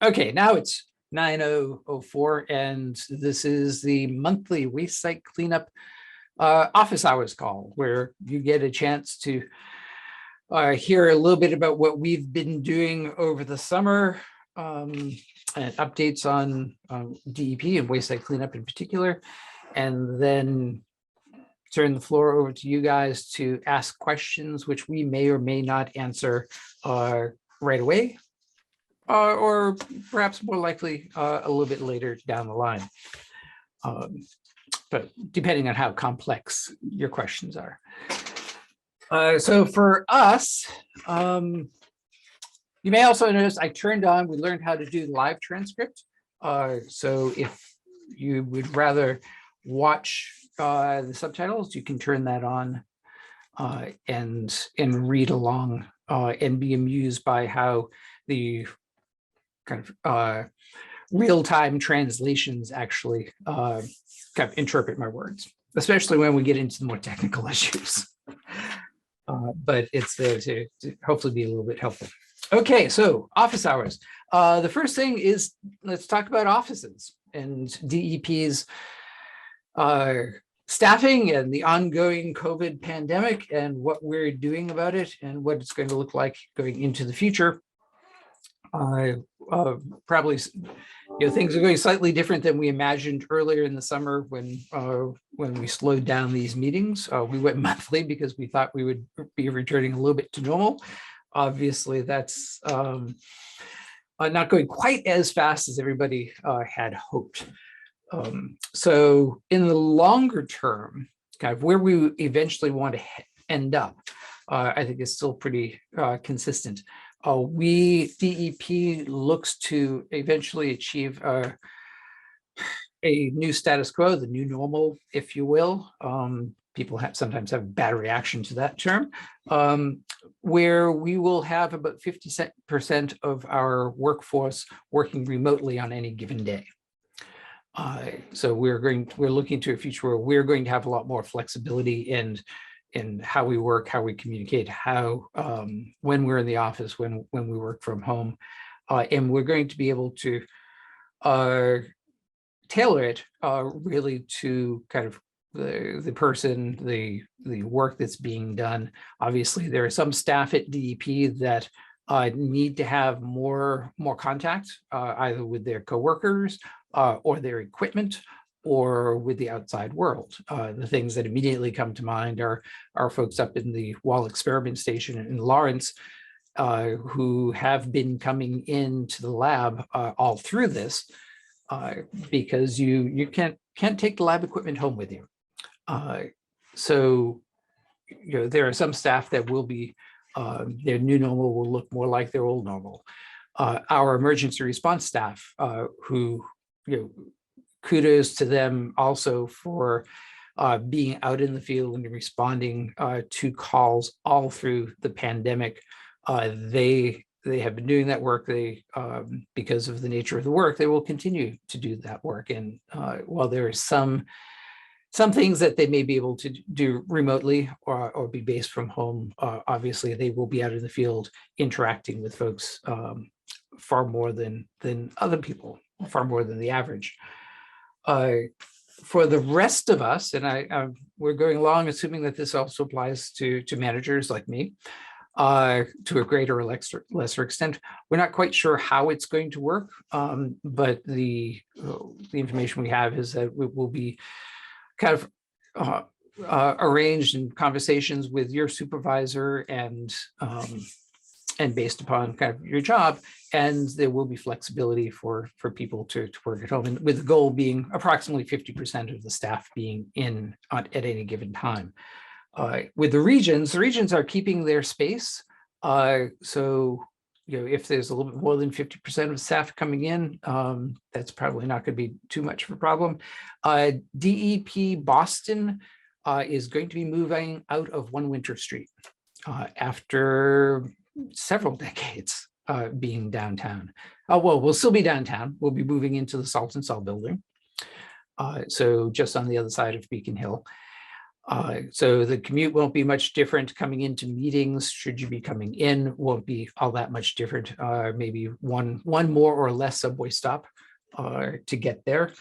Okay, now it's 9:04, and this is the monthly waste site cleanup office hours call, where you get a chance to hear a little bit about what we've been doing over the summer, and updates on DEP and waste site cleanup in particular, and then turn the floor over to you guys to ask questions, which we may or may not answer right away. Or perhaps more likely a little bit later down the line. But depending on how complex your questions are. So for us, you may also notice I turned on, we learned how to do live transcript. So if you would rather watch the subtitles, you can turn that on and read along and be amused by how the kind of real-time translations actually kind of interpret my words, especially when we get into the more technical issues. But it's there to hopefully be a little bit helpful. Okay, so office hours. The first thing is, let's talk about offices and DEP's staffing and the ongoing COVID pandemic and what we're doing about it and what it's going to look like going into the future. Probably, things are going slightly different than we imagined earlier in the summer when we slowed down these meetings. We went monthly because we thought we would be returning a little bit to normal. Obviously, that's not going quite as fast as everybody had hoped. So in the longer term, kind of where we eventually want to end up, I think is still pretty consistent. DEP looks to eventually achieve a new status quo, the new normal, if you will. People sometimes have a bad reaction to that term, where we will have about 50% of our workforce working remotely on any given day. So we're looking to a future where we're going to have a lot more flexibility in how we work, how we communicate, how when we're in the office, when we work from home, and we're going to be able to tailor it really to kind of the person, the work that's being done. Obviously, there are some staff at DEP that need to have more contact, either with their coworkers or their equipment, or with the outside world. The things that immediately come to mind are folks up in the Wall Experiment Station in Lawrence, who have been coming into the lab all through this, because you can't take the lab equipment home with you. So there are some staff that will be, their new normal will look more like their old normal. Our emergency response staff, who kudos to them also for being out in the field and responding to calls all through the pandemic. They have been doing that work. Because of the nature of the work, they will continue to do that work. And while there are some things that they may be able to do remotely or be based from home, obviously they will be out in the field interacting with folks far more than other people, far more than the average. For the rest of us, and we're going along assuming that this also applies to managers like me, to a greater or lesser extent. We're not quite sure how it's going to work, but the information we have is that it will be kind of arranged in conversations with your supervisor and based upon kind of your job, and there will be flexibility for people to work at home, and with the goal being approximately 50% of the staff being in at any given time. With the regions are keeping their space. So if there's a little bit more than 50% of staff coming in, that's probably not going to be too much of a problem. DEP Boston is going to be moving out of One Winter Street after several decades being downtown. Well, we'll still be downtown. We'll be moving into the Salt and Salt building. So just on the other side of Beacon Hill. So the commute won't be much different coming into meetings. Should you be coming in, won't be all that much different. Maybe one more or less subway stop to get there.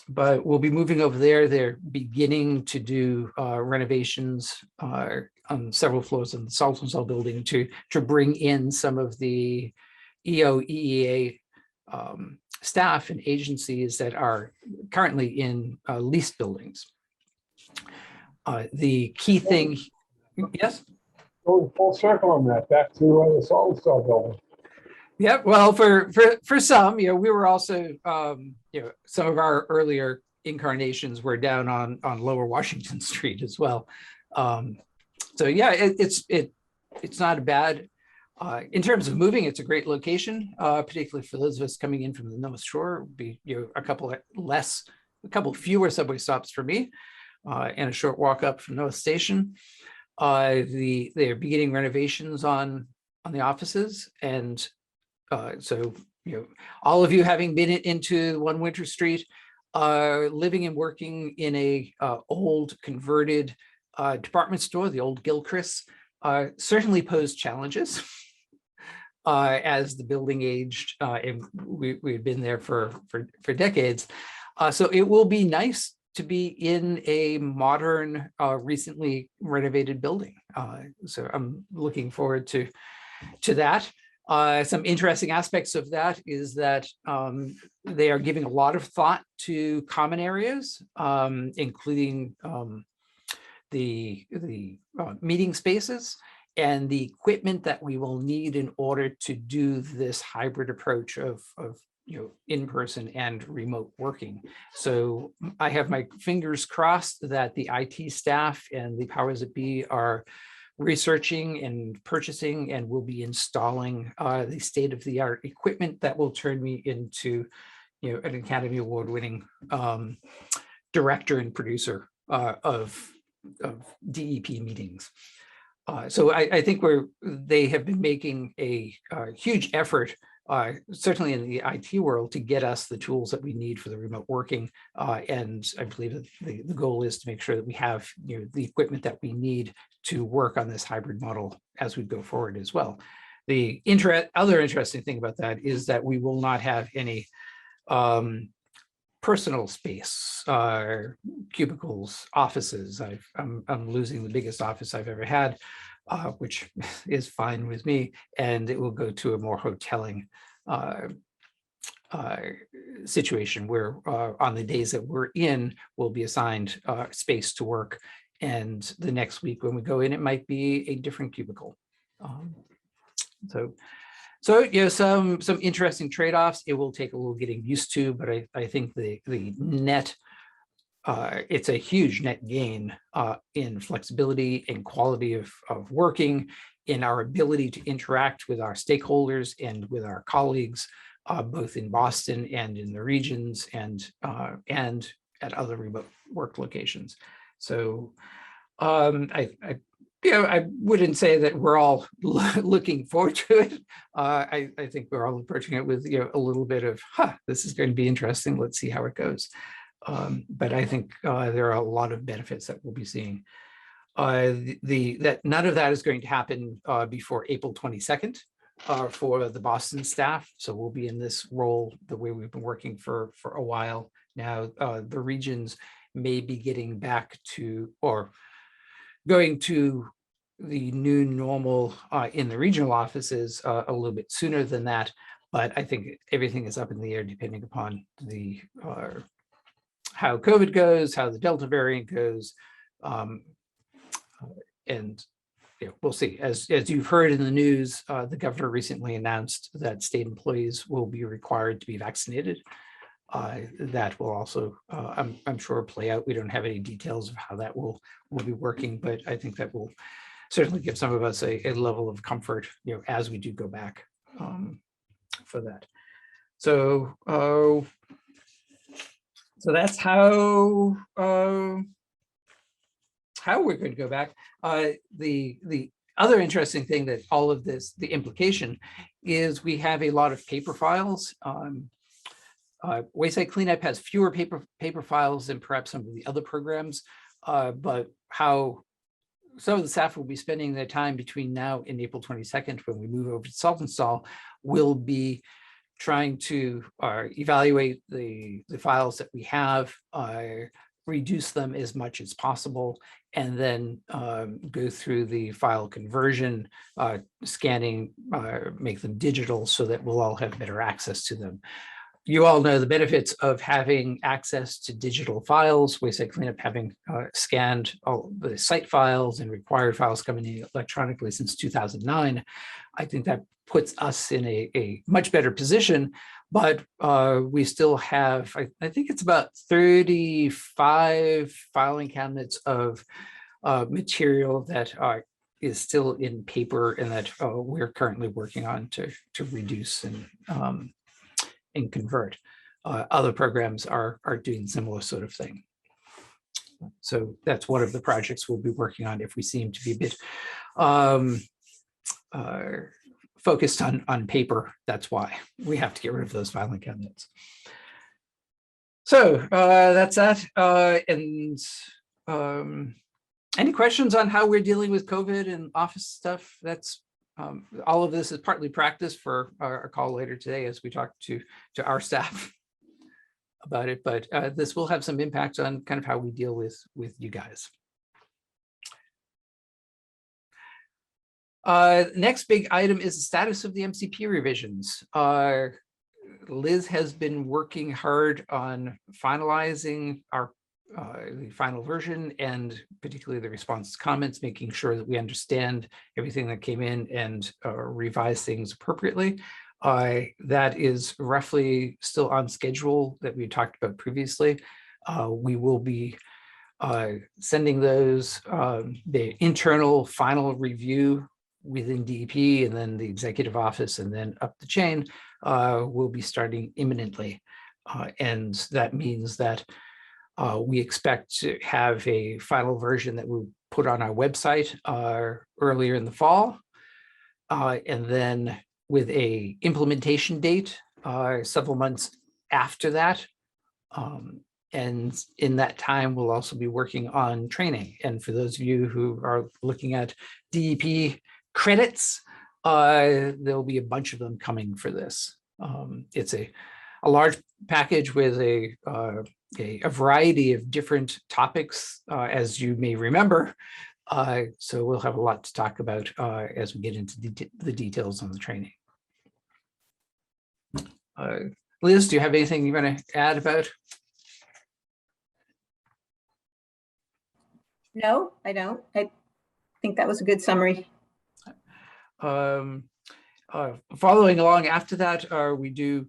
But we'll be moving over there. They're beginning to do renovations on several floors in the Saltonstall building to bring in some of the EO/EEA staff and agencies that are currently in leased buildings. The key thing, yes? Going full circle on that, back to the Saltonstall building. Yeah, well, for some, we were also, some of our earlier incarnations were down on Lower Washington Street as well. So yeah, it's not a bad. In terms of moving, it's a great location, particularly for those of us coming in from the North Shore. Would be a couple fewer subway stops for me, and a short walk up from North Station. They're beginning renovations on the offices, and so all of you having been into One Winter Street, living and working in a old converted department store, the old Gilchrist, certainly posed challenges as the building aged, and we've been there for decades. So it will be nice to be in a modern, recently renovated building. So I'm looking forward to that. Some interesting aspects of that is that they are giving a lot of thought to common areas, including the meeting spaces and the equipment that we will need in order to do this hybrid approach of in-person and remote working. So I have my fingers crossed that the IT staff and the powers that be are researching and purchasing and will be installing the state-of-the-art equipment that will turn me into an Academy Award-winning director and producer of DEP meetings. So I think they have been making a huge effort, certainly in the IT world, to get us the tools that we need for the remote working. And I believe that the goal is to make sure that we have the equipment that we need to work on this hybrid model as we go forward as well. The other interesting thing about that is that we will not have any personal space, cubicles, offices. I'm losing the biggest office I've ever had, which is fine with me, and it will go to a more hoteling situation where on the days that we're in, we'll be assigned space to work, and the next week when we go in, it might be a different cubicle. So some interesting trade-offs. It will take a little getting used to, but I think the net, it's a huge net gain in flexibility and quality of working, in our ability to interact with our stakeholders and with our colleagues, both in Boston and in the regions and at other remote work locations. So I wouldn't say that we're all looking forward to it. I think we're all approaching it with a little bit of, this is going to be interesting. Let's see how it goes. But I think there are a lot of benefits that we'll be seeing. That none of that is going to happen before April 22nd for the Boston staff. So we'll be in this role the way we've been working for a while now. The regions may be getting back to, or going to, the new normal in the regional offices a little bit sooner than that, but I think everything is up in the air depending upon the how COVID goes, how the Delta variant goes, and we'll see. As you've heard in the news, the governor recently announced that state employees will be required to be vaccinated. That will also, I'm sure, play out. We don't have any details of how that will be working, but I think that will certainly give some of us a level of comfort, as we do go back for that. So, so that's how we're going to go back. The other interesting thing that all of this, the implication is, we have a lot of paper files. Wayside Cleanup has fewer paper files than perhaps some of the other programs. but how some of the staff will be spending their time between now and April 22nd, when we move over to self-install, will be trying to evaluate the files that we have, reduce them as much as possible, and then go through the file conversion, scanning, make them digital so that we'll all have better access to them. You all know the benefits of having access to digital files. Wayside Cleanup having scanned all the site files and required files coming in electronically since 2009. I think that puts us in a much better position, but we still have, I think it's about 35 filing cabinets of material that is still in paper and that we're currently working on to reduce and convert. Other programs are doing similar sort of thing. So that's one of the projects we'll be working on if we seem to be a bit focused on paper. That's why we have to get rid of those filing cabinets. So that's that. Any questions on how we're dealing with COVID and office stuff? That's all of this is partly practice for our call later today as we talk to our staff about it, but this will have some impact on kind of how we deal with you guys. Next big item is the status of the MCP revisions. Liz has been working hard on finalizing our the final version, and particularly the response to comments, making sure that we understand everything that came in and revise things appropriately. That is roughly still on schedule that we talked about previously. We will be sending those, the internal final review within DEP and then the executive office and then up the chain will be starting imminently. And that means that we expect to have a final version that we'll put on our website earlier in the fall. And then with a implementation date several months after that. And in that time, we'll also be working on training. And for those of you who are looking at DEP credits, there'll be a bunch of them coming for this. It's a large package with a variety of different topics, as you may remember. So we'll have a lot to talk about as we get into the details on the training. Liz, do you have anything you want to add about? No, I don't. I think that was a good summary. Following along after that, we do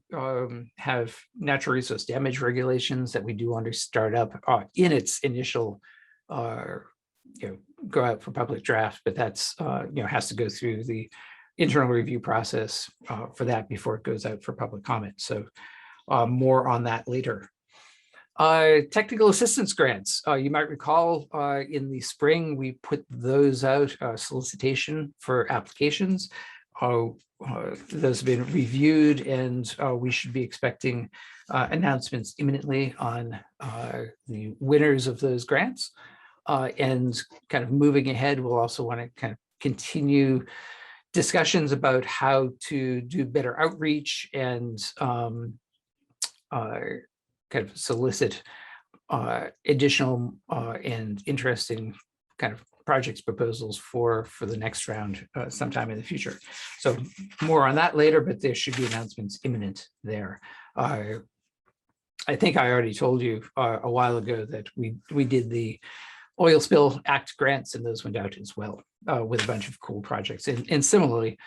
have natural resource damage regulations that we do under startup in its initial, go out for public draft, but that's has to go through the internal review process for that before it goes out for public comment. So more on that later. Technical assistance grants. You might recall in the spring, we put those out, solicitation for applications. Those have been reviewed and we should be expecting announcements imminently on the winners of those grants. And kind of moving ahead, we'll also want to kind of continue discussions about how to do better outreach and kind of solicit additional and interesting kind of projects proposals for the next round sometime in the future. So more on that later, but there should be announcements imminent there. I think I already told you a while ago that we did the Oil Spill Act grants, and those went out as well with a bunch of cool projects. And similarly,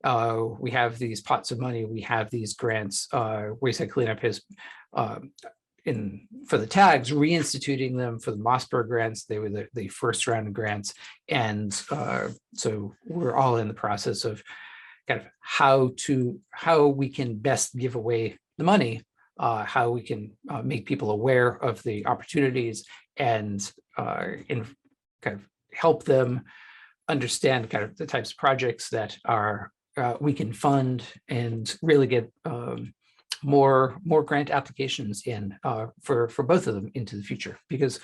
we have these pots of money, we have these grants. Wayside Cleanup has for the tags, reinstituting them for the Mossberg grants. They were the first round of grants. And so we're all in the process of kind of how we can best give away the money, how we can make people aware of the opportunities and kind of help them understand kind of the types of projects that are we can fund and really get more grant applications in for both of them into the future, because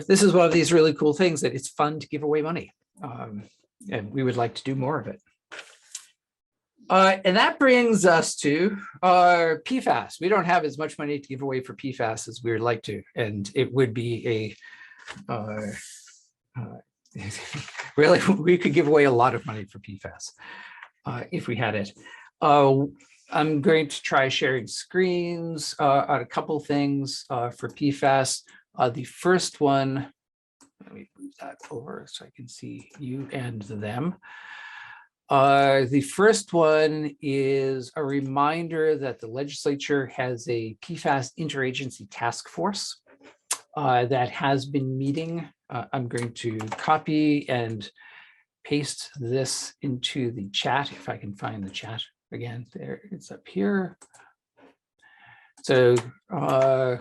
this is one of these really cool things that it's fun to give away money. And we would like to do more of it. And that brings us to our Pfas. We don't have as much money to give away for Pfas as we would like to, and it would be a really, we could give away a lot of money for Pfas if we had it. I'm going to try sharing screens on a couple things for Pfas. The first one, let me move that over so I can see you and them. The first one is a reminder that the legislature has a Pfas interagency task force that has been meeting. I'm going to copy and paste this into the chat if I can find the chat again. There, it's up here. So I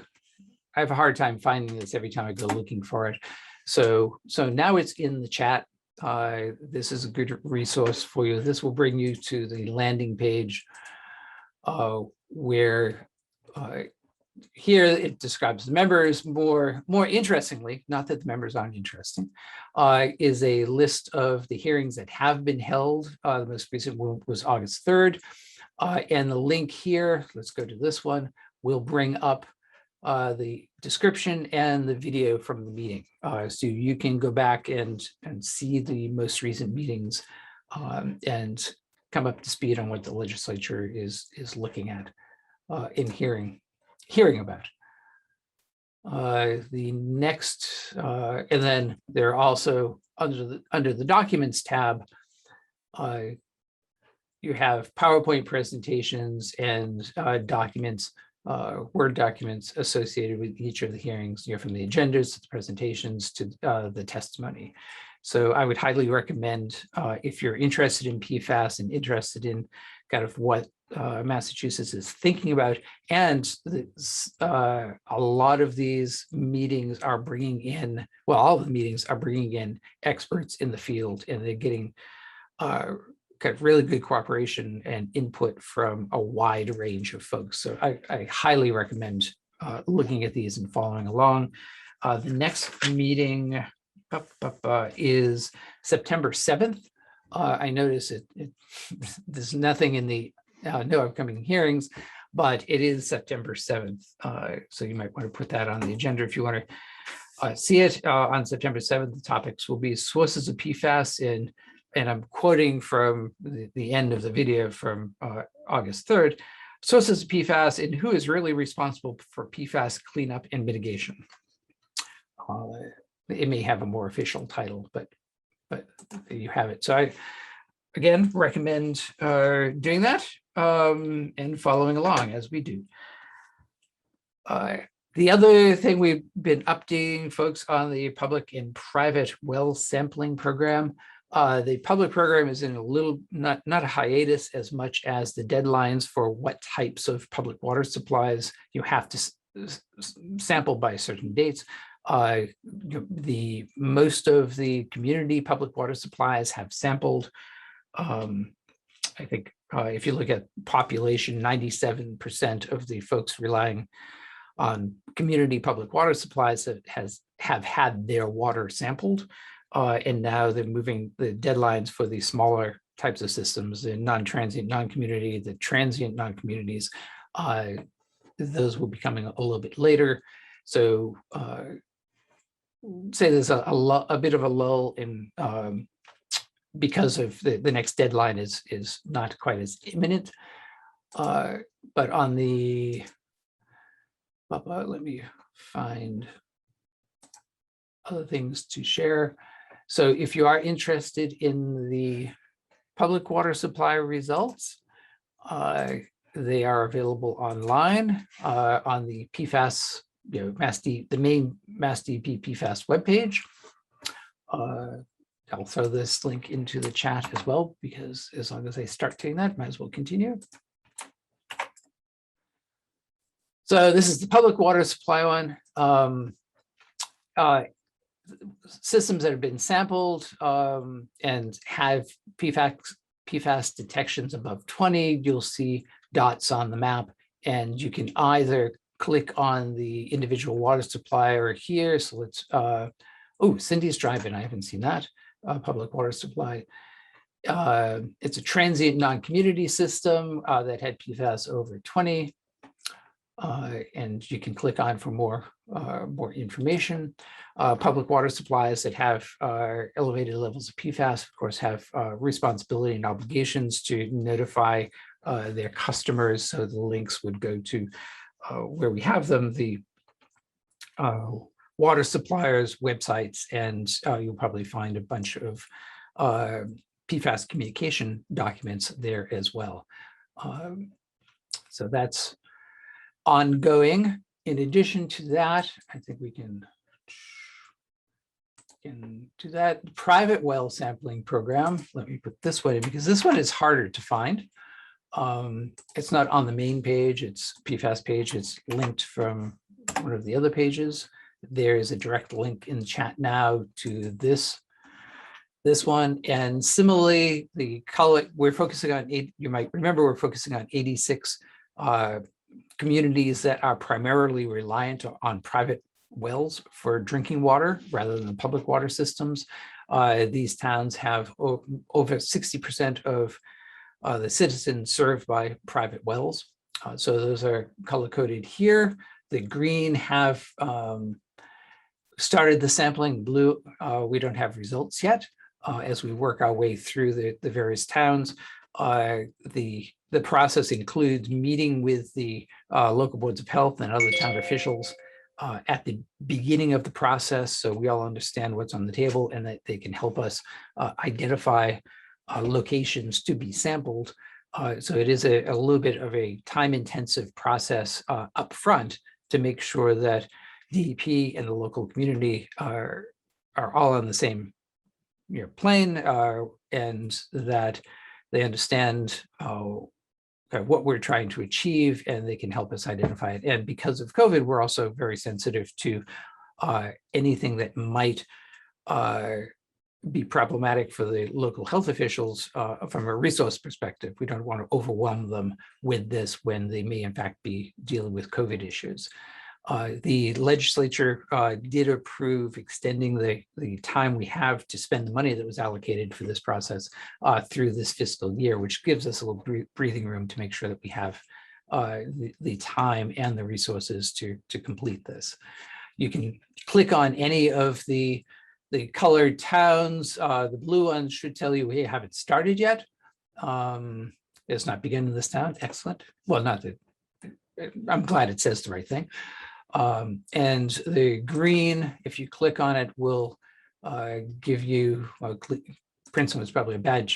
have a hard time finding this every time I go looking for it. So now it's in the chat. This is a good resource for you. This will bring you to the landing page where here it describes the members. More interestingly, not that the members aren't interesting, is a list of the hearings that have been held. The most recent one was August 3rd. And the link here, let's go to this one, will bring up the description and the video from the meeting. So you can go back and see the most recent meetings and come up to speed on what the legislature is looking at in hearing about. The next, and then there are also under the documents tab, you have PowerPoint presentations and documents, Word documents associated with each of the hearings, from the agendas to the presentations to the testimony. So I would highly recommend, if you're interested in Pfas and interested in kind of what Massachusetts is thinking about, and a lot of these meetings are bringing in, well, all of the meetings are bringing in experts in the field, and they're getting kind of really good cooperation and input from a wide range of folks. So I highly recommend looking at these and following along. The next meeting is September 7th. I notice there's nothing in the no upcoming hearings, but it is September 7th. So you might want to put that on the agenda if you want to see it. On September 7th, the topics will be sources of Pfas and I'm quoting from the end of the video from August 3rd, sources of Pfas and who is really responsible for Pfas cleanup and mitigation. It may have a more official title, but you have it. So I, again, recommend doing that and following along as we do. The other thing we've been updating folks on the public and private well sampling program. The public program is in a little, not a hiatus as much as the deadlines for what types of public water supplies you have to sample by certain dates. Most of the community public water supplies have sampled. I think if you look at population, 97% of the folks relying on community public water supplies have had their water sampled. And now they're moving the deadlines for the smaller types of systems, the non-transient, non-community, the transient non-communities. Those will be coming a little bit later. So say there's a bit of a lull in because of the next deadline is not quite as imminent. But on the, let me find other things to share. So if you are interested in the public water supply results, they are available online on the Pfas, MassDEP, the main MassDEP Pfas webpage. I'll throw this link into the chat as well, because as long as I start doing that, might as well continue. So this is the public water supply one. Systems that have been sampled and have Pfas detections above 20, you'll see dots on the map, and you can either click on the individual water supplier here. So let's, oh, Cindy's driving. I haven't seen that. Public water supply. It's a transient non-community system that had PFAS over 20. And you can click on for more information. Public water supplies that have elevated levels of PFAS, of course, have responsibility and obligations to notify their customers. So the links would go to where we have them, the water suppliers' websites, and you'll probably find a bunch of PFAS communication documents there as well. So that's ongoing. In addition to that, I think we can do that. Private well sampling program. Let me put this one in because this one is harder to find. It's not on the main page, it's PFAS page. It's linked from one of the other pages. There is a direct link in the chat now to this one. And similarly, the color, we're focusing on, you might remember, we're focusing on 86 communities that are primarily reliant on private wells for drinking water rather than the public water systems. These towns have over 60% of the citizens served by private wells. So those are color-coded here. The green have started the sampling. Blue, we don't have results yet. As we work our way through the various towns, the process includes meeting with the local boards of health and other town officials at the beginning of the process, so we all understand what's on the table and that they can help us identify locations to be sampled. So it is a little bit of a time-intensive process up front to make sure that DEP and the local community are all on the same plane, and that they understand what we're trying to achieve, and they can help us identify it. And because of COVID, we're also very sensitive to anything that might be problematic for the local health officials from a resource perspective. We don't want to overwhelm them with this when they may in fact be dealing with COVID issues. The legislature did approve extending the time we have to spend the money that was allocated for this process through this fiscal year, which gives us a little breathing room to make sure that we have the time and the resources to complete this. You can click on any of the colored towns. The blue ones should tell you we haven't started yet. It's not begun in this town. Excellent. Well, not that I'm glad it says the right thing. And the green, if you click on it, will give you, Princeton was probably a bad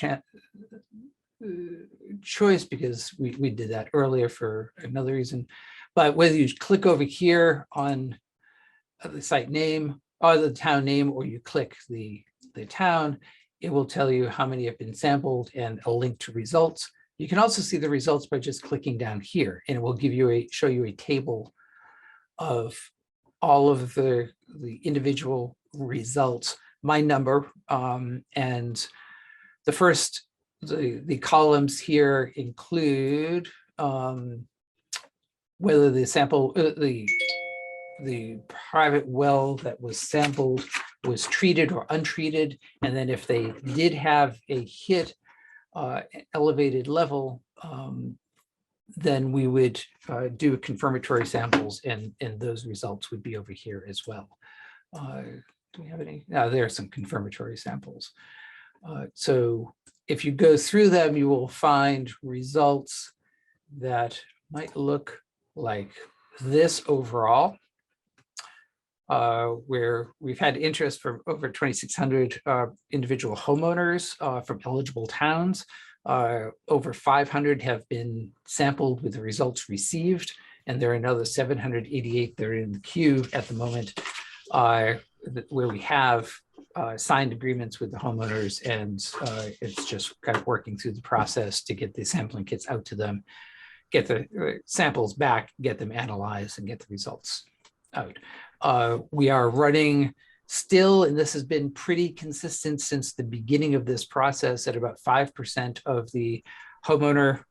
choice because we did that earlier for another reason. But whether you click over here on the site name or the town name, or you click the town, it will tell you how many have been sampled and a link to results. You can also see the results by just clicking down here, and it will give you show you a table of all of the individual results, my number, and the columns here include whether the sample, the private well that was sampled was treated or untreated, and then if they did have a hit elevated level, then we would do confirmatory samples, and those results would be over here as well. Do we have any? No, there are some confirmatory samples. So if you go through them, you will find results that might look like this overall, where we've had interest from over 2,600 individual homeowners from eligible towns. Over 500 have been sampled with the results received, and there are another 788 that are in the queue at the moment, where we have signed agreements with the homeowners, and it's just kind of working through the process to get the sampling kits out to them, get the samples back, get them analyzed, and get the results out. We are running still, and this has been pretty consistent since the beginning of this process, at about 5% of the homeowner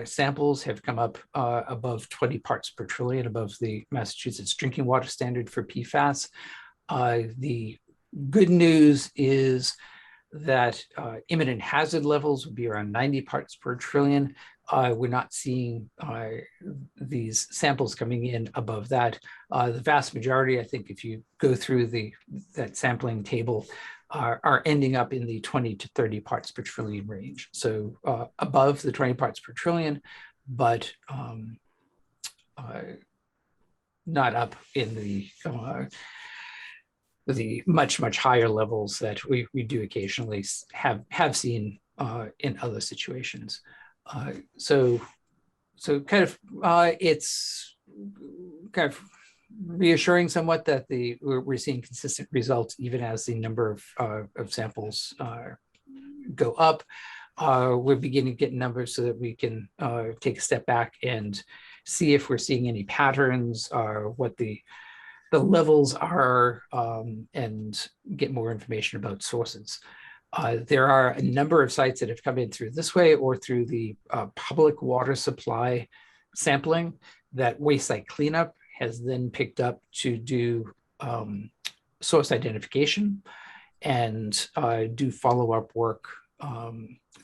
samples have come up above 20 parts per trillion, above the Massachusetts drinking water standard for PFAS. The good news is that imminent hazard levels would be around 90 parts per trillion. We're not seeing these samples coming in above that. The vast majority, I think, if you go through that sampling table, are ending up in the 20 to 30 parts per trillion range. So above the 20 parts per trillion, but not up in the much higher levels that we do occasionally have seen in other situations. So kind of it's kind of reassuring somewhat that we're seeing consistent results even as the number of samples go up. We're beginning to get numbers so that we can take a step back and see if we're seeing any patterns or what the levels are, and get more information about sources. There are a number of sites that have come in through this way or through the public water supply sampling that Waste Site Cleanup has then picked up to do source identification and do follow-up work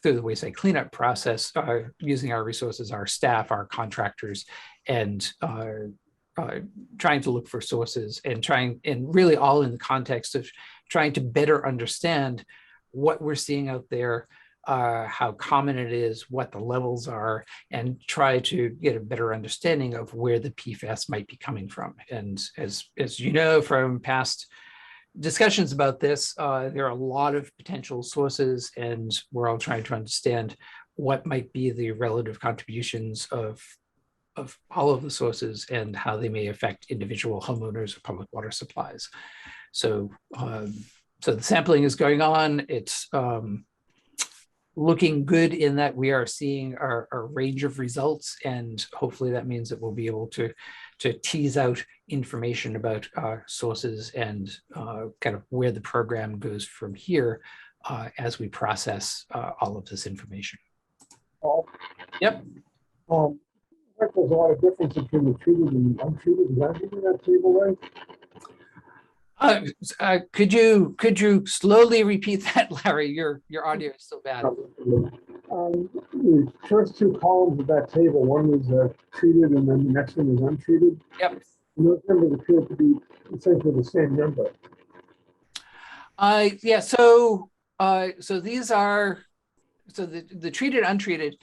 through the Waste Site Cleanup process using our resources, our staff, our contractors, and trying to look for sources and really all in the context of trying to better understand what we're seeing out there, how common it is, what the levels are, and try to get a better understanding of where the PFAS might be coming from. And as you know from past discussions about this, there are a lot of potential sources, and we're all trying to understand what might be the relative contributions of all of the sources and how they may affect individual homeowners or public water supplies. So, so the sampling is going on. It's looking good in that we are seeing our range of results, and hopefully that means that we'll be able to tease out information about sources and kind of where the program goes from here as we process all of this information. Oh. Yep. There's a lot of difference between the treated and untreated. Is that in that table, right? Could you slowly repeat that, Larry? Your audio is so bad. The first two columns of that table, one is treated and then the next one is untreated. Yep. And those numbers appear to be essentially the same number. Yeah. So these are the treated, untreated.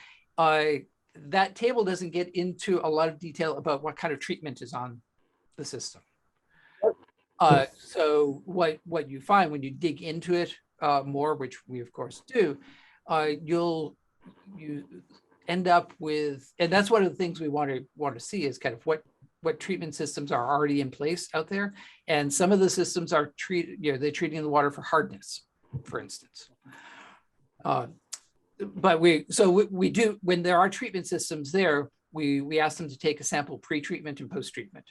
That table doesn't get into a lot of detail about what kind of treatment is on the system. So what you find when you dig into it more, which we of course do, you end up with, and that's one of the things we want to see is kind of what treatment systems are already in place out there, and some of the systems are they're treating the water for hardness, for instance. But we do, when there are treatment systems there, we ask them to take a sample pre-treatment and post-treatment.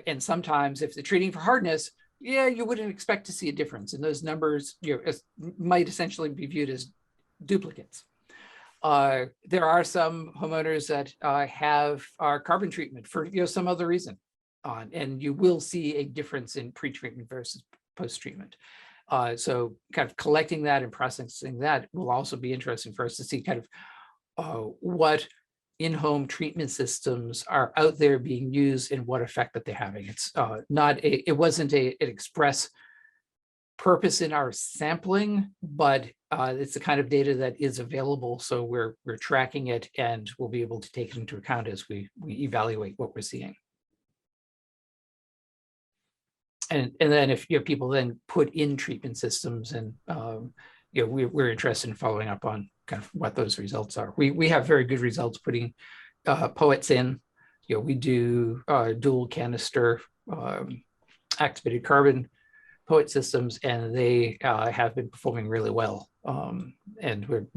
And sometimes if they're treating for hardness, yeah, you wouldn't expect to see a difference. And those numbers might essentially be viewed as duplicates. There are some homeowners that have carbon treatment for some other reason. And you will see a difference in pre-treatment versus post-treatment. So kind of collecting that and processing that will also be interesting for us to see kind of what in-home treatment systems are out there being used and what effect that they're having. It's it wasn't an express purpose in our sampling, but it's the kind of data that is available. So we're tracking it, and we'll be able to take it into account as we evaluate what we're seeing. And then if people then put in treatment systems, and we're interested in following up on kind of what those results are. We have very good results putting POETs in. We do dual canister activated carbon POET systems, and they have been performing really well. And we're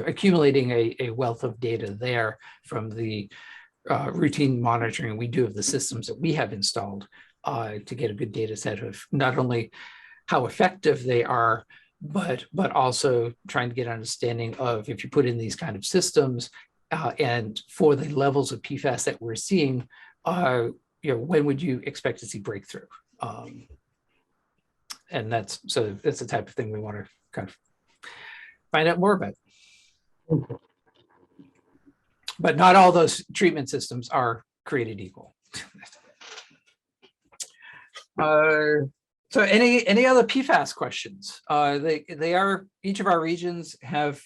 accumulating a wealth of data there from the routine monitoring we do of the systems that we have installed to get a good data set of not only how effective they are, but also trying to get an understanding of if you put in these kind of systems and for the levels of PFAS that we're seeing, when would you expect to see breakthrough? And that's the type of thing we want to kind of find out more about. Okay. But not all those treatment systems are created equal. So any other PFAS questions? They are, each of our regions have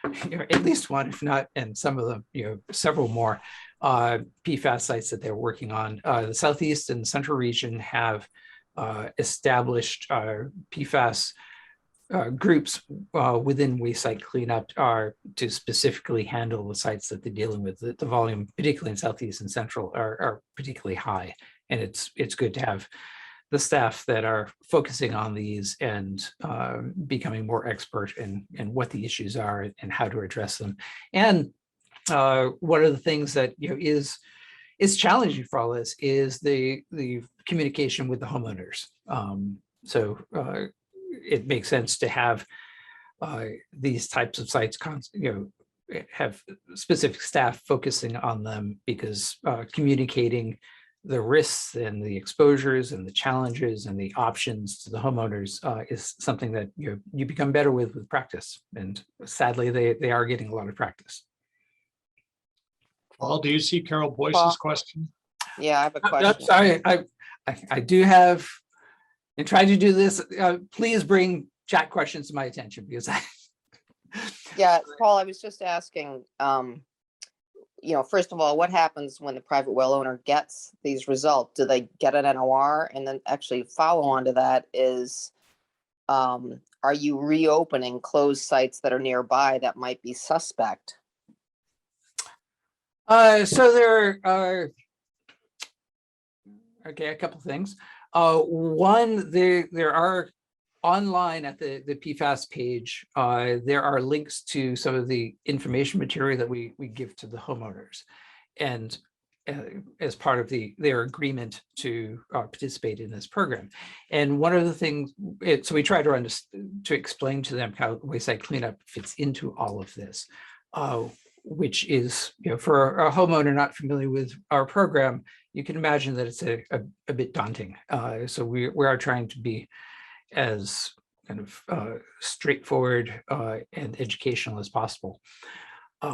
at least one, if not, and some of them, several more PFAS sites that they're working on. The Southeast and Central region have established PFAS groups within waste site cleanup to specifically handle the sites that they're dealing with. The volume, particularly in Southeast and Central, are particularly high, and it's good to have the staff that are focusing on these and becoming more expert in what the issues are and how to address them. And one of the things that is challenging for all this is the communication with the homeowners. So it makes sense to have these types of sites have specific staff focusing on them, because communicating the risks and the exposures and the challenges and the options to the homeowners is something that you become better with practice. And sadly, they are getting a lot of practice. Paul, do you see Carol Boyce's Paul. question? Yeah, I have a question. Sorry, I do have, and try to do this. Please bring chat questions to my attention, because Yeah, Paul, I was just asking, first of all, what happens when the private well owner gets these results? Do they get an NOR? And then actually follow on to that is, are you reopening closed sites that are nearby that might be suspect? So there are, a couple things. One, there are online at the PFAS page, there are links to some of the information material that we give to the homeowners, and as part of their agreement to participate in this program. And one of the things, so we try to explain to them how waste site cleanup fits into all of this, which is, for a homeowner not familiar with our program, you can imagine that it's a bit daunting. So we are trying to be as kind of straightforward and educational as possible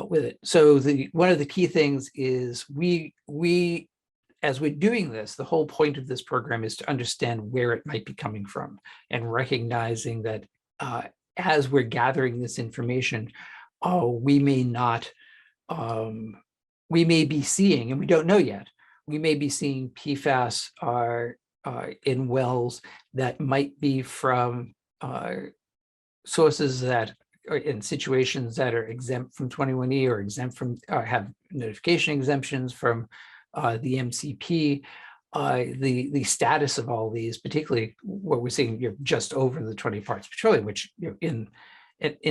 with it. So one of the key things is we as we're doing this, the whole point of this program is to understand where it might be coming from, and recognizing that as we're gathering this information, we may be seeing, and we don't know yet, we may be seeing PFAS in wells that might be from sources that are in situations that are exempt from 21E or exempt from have notification exemptions from the MCP. The status of all these, particularly what we're seeing, just over the 20 parts per trillion, which in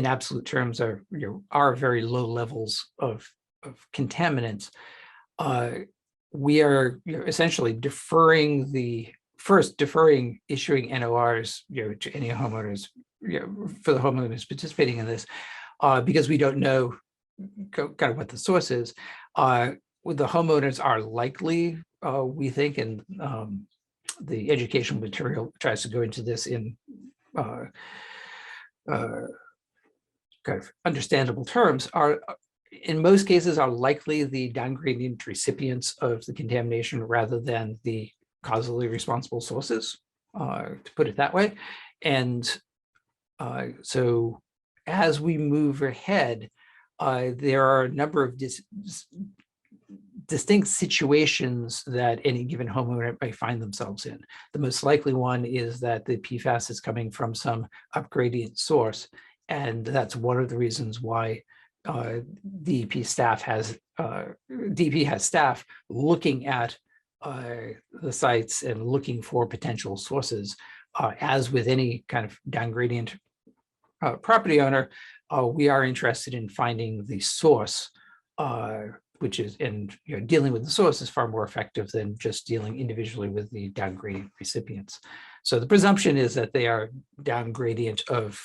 absolute terms are very low levels of contaminants. We are essentially deferring issuing NORs to any homeowners, for the homeowners participating in this, because we don't know kind of what the source is. The homeowners are likely, we think, and the educational material tries to go into this in kind of understandable terms, are in most cases are likely the downgradient recipients of the contamination rather than the causally responsible sources, to put it that way. And so as we move ahead, there are a number of distinct situations that any given homeowner may find themselves in. The most likely one is that the PFAS is coming from some upgradient source, and that's one of the reasons why DEP has staff looking at the sites and looking for potential sources. As with any kind of downgradient property owner, we are interested in finding the source which is, and dealing with the source is far more effective than just dealing individually with the downgradient recipients. So the presumption is that they are down gradient of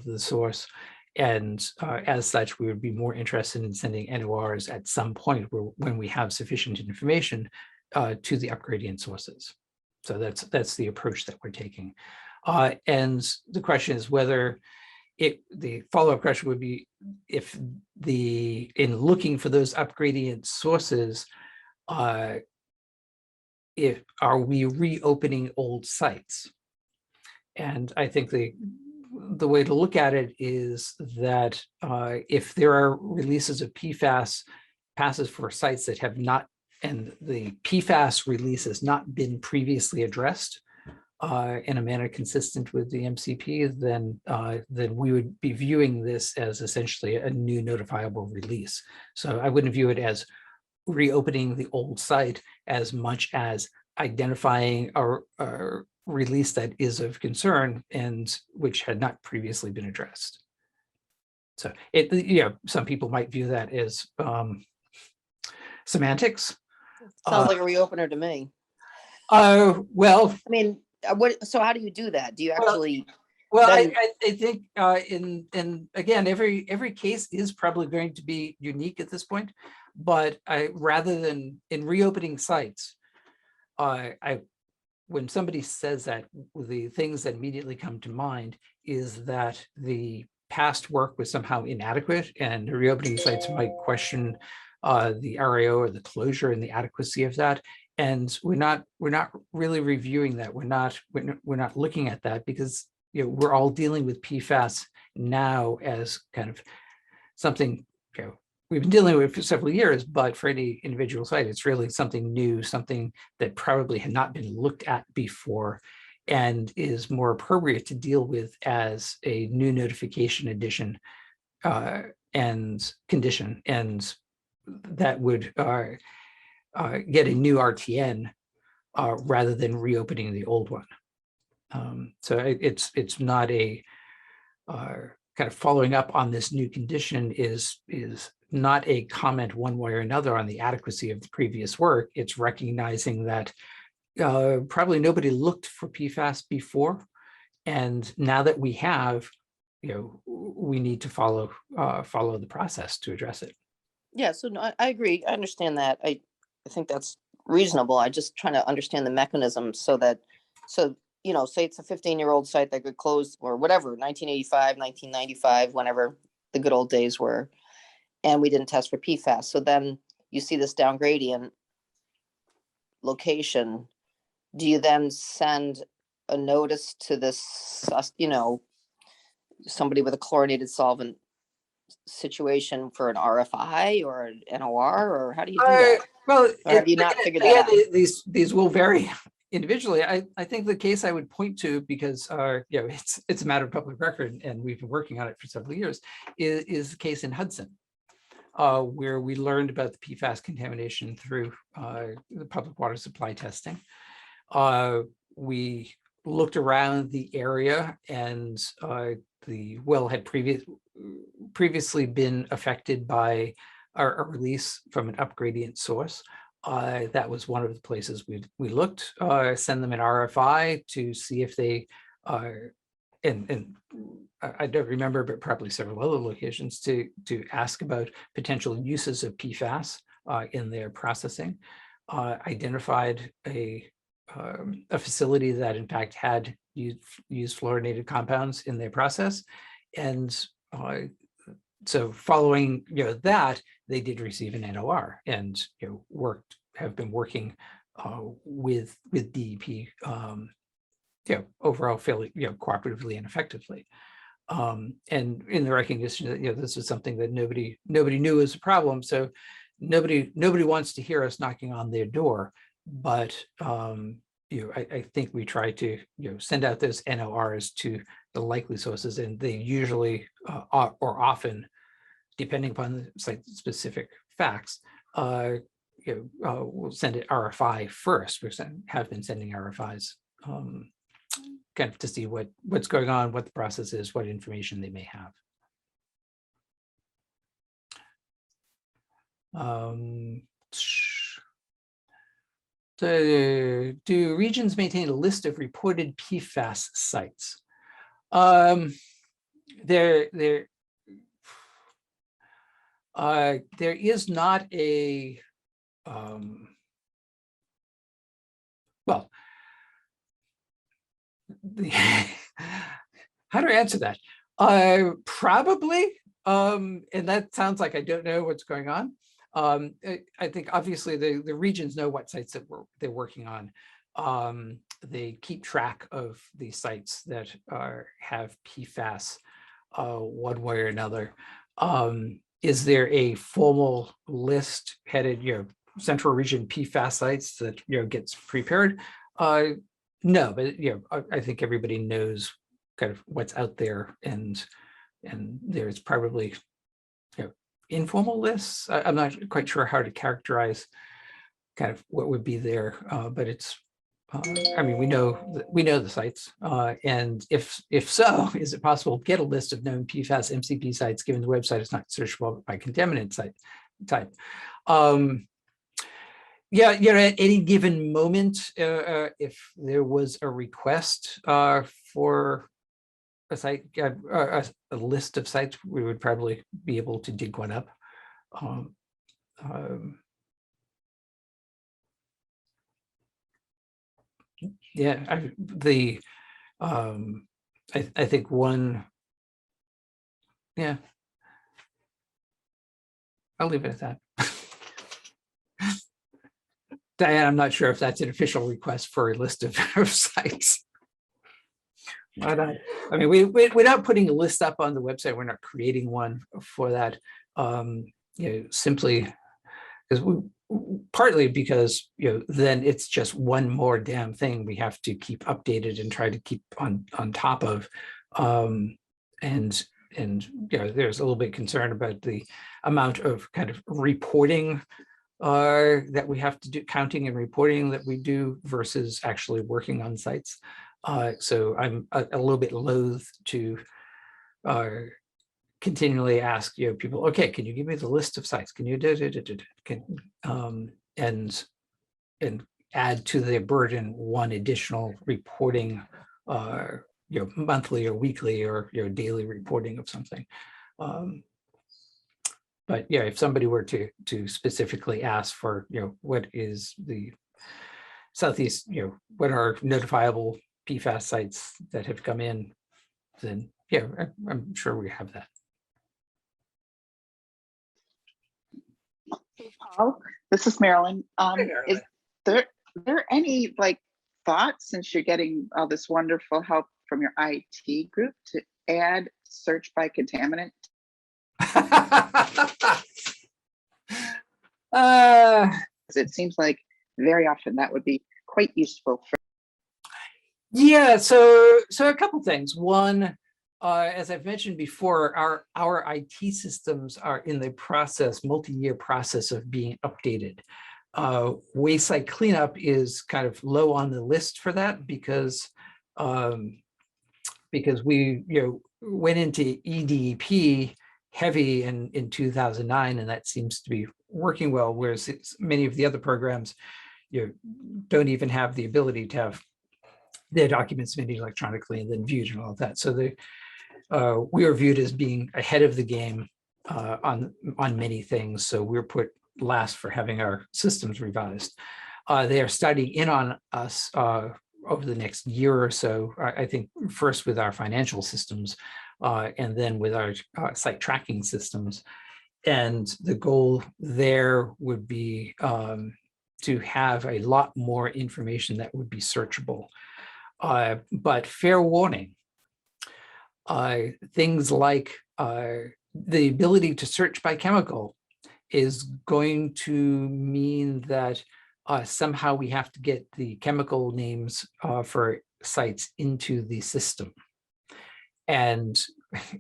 the source. And as such, we would be more interested in sending NORs at some point when we have sufficient information to the upgradient sources. So that's the approach that we're taking. And the question is whether the follow-up question would be if in looking for those upgradient sources, are we reopening old sites? And I think the way to look at it is that if there are releases of Pfas passes for sites that have not, and the Pfas release has not been previously addressed in a manner consistent with the MCP, then we would be viewing this as essentially a new notifiable release. So I wouldn't view it as reopening the old site as much as identifying a release that is of concern and which had not previously been addressed. So some people might view that as semantics. Sounds like a reopener to me. Well, I mean, so how do you do that? Do you actually? Well, then, I think in again, every case is probably going to be unique at this point, but rather than in reopening sites, when somebody says that, the things that immediately come to mind is that the past work was somehow inadequate, and the reopening sites might question the RAO or the closure and the adequacy of that. And we're not really reviewing that. We're not looking at that because we're all dealing with Pfas now as kind of something we've been dealing with for several years, but for any individual site, it's really something new, something that probably had not been looked at before and is more appropriate to deal with as a new notification addition and condition, and that would get a new RTN rather than reopening the old one. So it's not a kind of following up on this new condition is not a comment one way or another on the adequacy of the previous work. It's recognizing that probably nobody looked for Pfas before, and now that we have, we need to follow the process to address it. Yeah, so no, I agree. I understand that. I think that's reasonable. I just trying to understand the mechanism so say it's a 15-year-old site that could close or whatever, 1985, 1995, whenever the good old days were, and we didn't test for Pfas. So then you see this down gradient location. Do you then send a notice to this, somebody with a chlorinated solvent situation for an RFI or an NOR, or how do you do that? Well, or have you not figured that out? These will vary individually. I think the case I would point to, because it's a matter of public record and we've been working on it for several years, is the case in Hudson, where we learned about the PFAS contamination through the public water supply testing. We looked around the area, and the well had previously been affected by a release from an upgradient source. That was one of the places we looked, send them an RFI to see if they, and I don't remember, but probably several other locations to ask about potential uses of PFAS in their processing. Identified a facility that in fact had used fluorinated compounds in their process, and so following that, they did receive an NOR and have been working with DEP overall fairly cooperatively and effectively, and in the recognition that this was something that nobody knew was a problem, so nobody wants to hear us knocking on their door, but I think we try to send out those NORs to the likely sources, and they usually or often, depending upon the site-specific facts, we'll send it RFI first. We have been sending RFIs kind of to see what's going on, what the process is, what information they may have. So do regions maintain a list of reported PFAS sites? There is not a, well, how do I answer that? Probably, and that sounds like I don't know what's going on. I think obviously the regions know what sites that they're working on. They keep track of the sites that have PFAS one way or another. Is there a formal list headed, central region PFAS sites that gets prepared? No, but I think everybody knows kind of what's out there, and there's probably informal lists. I'm not quite sure how to characterize kind of what would be there, but it's I mean, we know the sites, and if so, is it possible to get a list of known PFAS MCP sites given the website is not searchable by contaminant site type? Yeah, at any given moment, if there was a request for a site, a list of sites, we would probably be able to dig one up. Yeah, I think one, yeah, I'll leave it at that. Diane, I'm not sure if that's an official request for a list of sites. Why not? I mean, we're not putting a list up on the website. We're not creating one for that. Simply because partly because then it's just one more damn thing we have to keep updated and try to keep on top of. And there's a little bit concerned about the amount of kind of reporting that we have to do, counting and reporting that we do versus actually working on sites. So I'm a little bit loath to continually ask people, okay, can you give me the list of sites? Can you and add to their burden one additional reporting, monthly or weekly or daily reporting of something. But yeah, if somebody were to specifically ask for what is the Southeast, what are notifiable PFAS sites that have come in, then yeah, I'm sure we have that. Hey, Paul, this is Marilyn. Is there any thoughts, since you're getting all this wonderful help from your IT group, to add search by contaminant? It seems like very often that would be quite useful for. Yeah, so a couple things. One, as I've mentioned before, our IT systems are in the multi-year process of being updated. Waste site cleanup is kind of low on the list for that because we went into EDEP heavy in 2009, and that seems to be working well, whereas many of the other programs don't even have the ability to have their documents submitted electronically and then viewed and all of that. So we are viewed as being ahead of the game on many things. So we're put last for having our systems revised. They are studying in on us over the next year or so, I think first with our financial systems and then with our site tracking systems. And the goal there would be to have a lot more information that would be searchable. But fair warning, things like the ability to search by chemical is going to mean that somehow we have to get the chemical names for sites into the system. And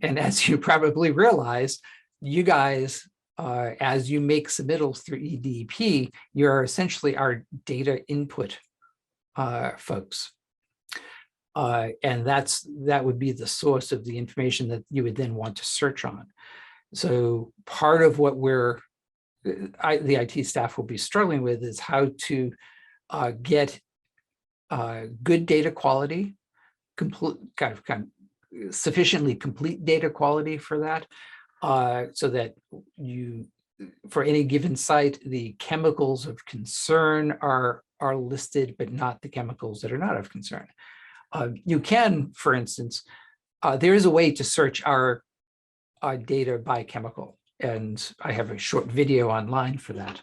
as you probably realize, you guys, as you make submittals through EDEP, you're essentially our data input folks. And that would be the source of the information that you would then want to search on. So part of what we're the IT staff will be struggling with is how to get good data quality, complete kind of sufficiently complete data quality for that, so that you, for any given site, the chemicals of concern are listed, but not the chemicals that are not of concern. You can, for instance, there is a way to search our data by chemical, and I have a short video online for that.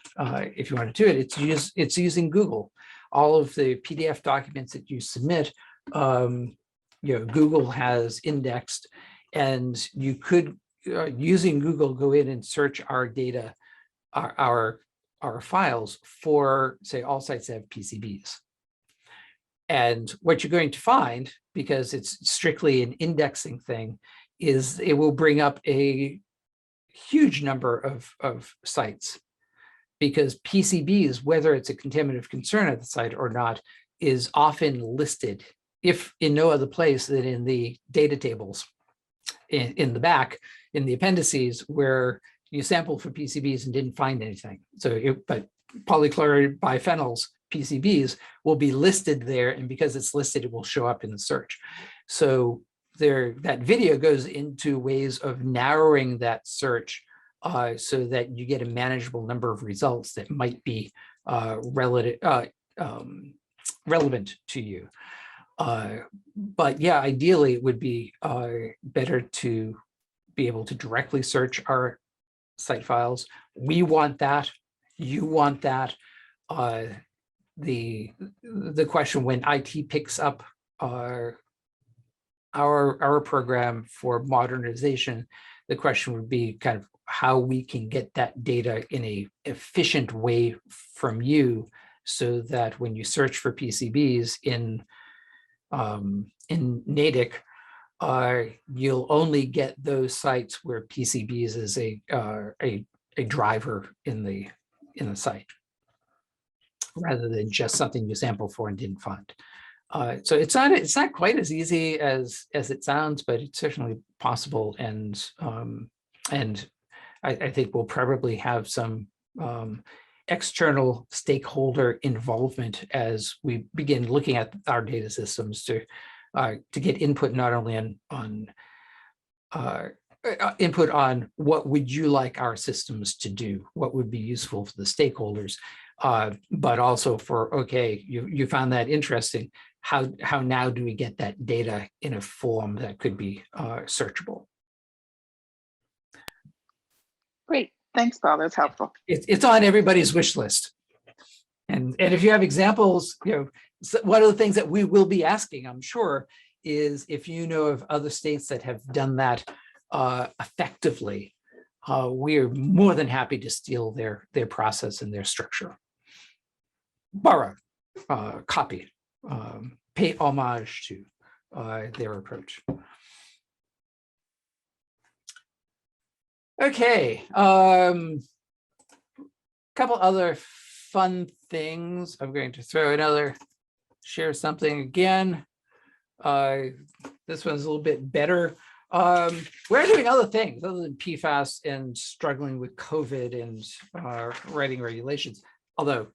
If you want to do it, it's using Google. All of the PDF documents that you submit, Google has indexed, and you could, using Google, go in and search our data, our files for, say, all sites that have PCBs. And what you're going to find, because it's strictly an indexing thing, is it will bring up a huge number of sites, because PCBs, whether it's a contaminant of concern at the site or not, is often listed, if in no other place than in the data tables in the back, in the appendices, where you sampled for PCBs and didn't find anything. So, but polychloride biphenyls, PCBs, will be listed there, and because it's listed, it will show up in the search. So that video goes into ways of narrowing that search so that you get a manageable number of relates that might be relevant to you. But yeah, ideally, it would be better to be able to directly search our site files. We want that. You want that. The question when IT picks up our program for modernization, the question would be kind of how we can get that data in a efficient way from you, so that when you search for PCBs in NATIC, you'll only get those sites where PCBs is a driver in the site, rather than just something you sample for and didn't find. So it's not quite as easy as it sounds, but it's certainly possible, and I think we'll probably have some external stakeholder involvement as we begin looking at our data systems to get input, not only on input on what would you like our systems to do, what would be useful for the stakeholders, but also for, okay, you found that interesting. How now do we get that data in a form that could be searchable? Great, thanks, Paul. That's helpful. It's on everybody's wish list, and if you have examples, one of the things that we will be asking, I'm sure, is if you know of other states that have done that effectively, we are more than happy to steal their process and their structure. Borrow, copy, pay homage to their approach. Okay, couple other fun things. I'm going to share something again. This one's a little bit better. We're doing other things other than PFAS and struggling with COVID and writing regulations. Although,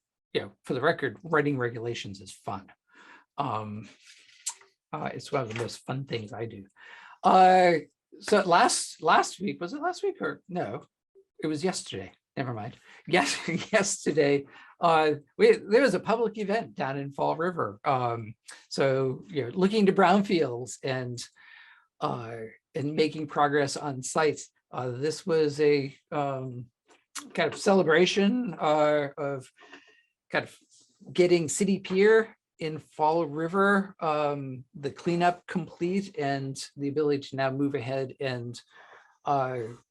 for the record, writing regulations is fun. It's one of the most fun things I do. So last week, was it last week or no? It was yesterday. Never mind. Yes, yesterday. There was a public event down in Fall River. So looking to brownfields and making progress on sites. This was a kind of celebration of kind of getting City Pier in Fall River, the cleanup complete, and the ability to now move ahead and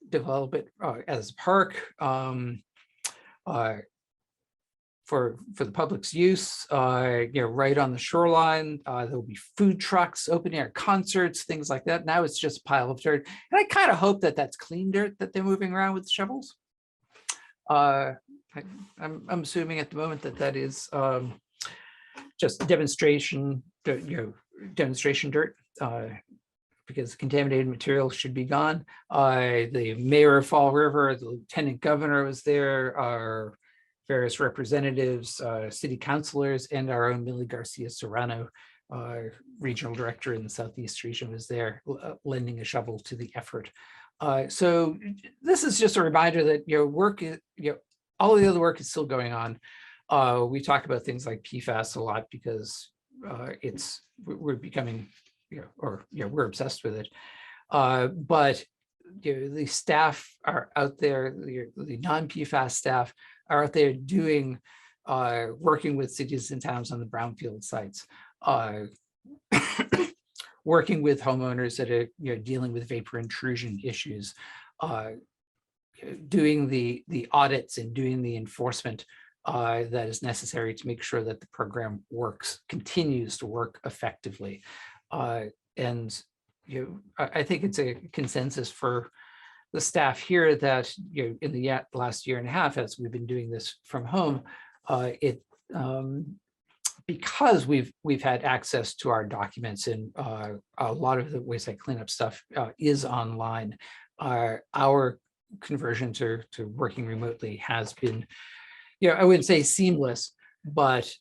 develop it as a park for the public's use, right on the shoreline. There'll be food trucks, open air concerts, things like that. Now it's just a pile of dirt. And I kind of hope that that's clean dirt that they're moving around with shovels. I'm assuming at the moment that is just demonstration dirt, because contaminated material should be gone. The mayor of Fall River, the lieutenant governor was there, our various representatives, city councilors, and our own Millie Garcia Serrano, regional director in the Southeast region, was there lending a shovel to the effort. So this is just a reminder that, work is, all of the other work is still going on. We talk about things like PFAS a lot because we're becoming, we're obsessed with it. But the staff are out there, the non-PFAS staff are out there doing, working with cities and towns on the brownfield sites, working with homeowners that are dealing with vapor intrusion issues, doing the audits and doing the enforcement that is necessary to make sure that the program continues to work effectively. And I think it's a consensus for the staff here that in the last year and a half, as we've been doing this from home, because we've had access to our documents, and a lot of the wayside cleanup stuff is online. Our conversion to working remotely has been, I wouldn't say seamless, but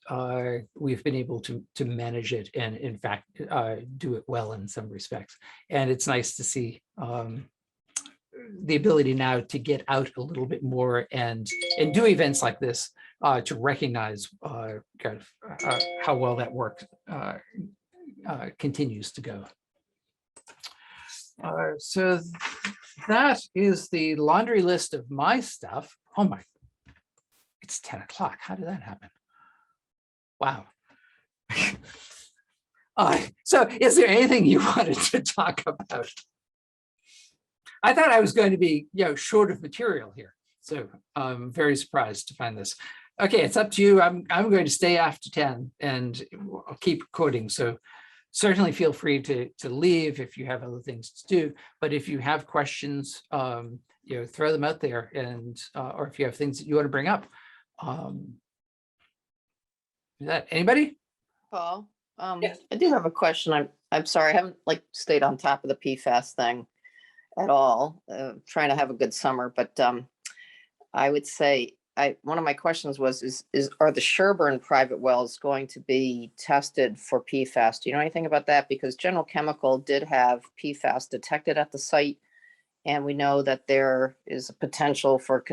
we've been able to manage it and in fact do it well in some respects. And it's nice to see the ability now to get out a little bit more and do events like this to recognize kind of how well that work continues to go. So that is the laundry list of my stuff. Oh my, it's 10 o'clock. How did that happen? Wow. So is there anything you wanted to talk about? I thought I was going to be, short of material here. So I'm very surprised to find this. Okay, it's up to you. I'm going to stay after 10 and I'll keep recording. So certainly feel free to leave if you have other things to do. But if you have questions, throw them out there, and or if you have things that you want to bring up. Is that anybody? Paul, Yes. I do have a question. I'm sorry, I haven't like stayed on top of the PFAS thing at all. Trying to have a good summer, but I would say one of my questions was are the Sherburne private wells going to be tested for PFAS? Do you know anything about that? Because General Chemical did have PFAS detected at the site, and we know that there is a potential for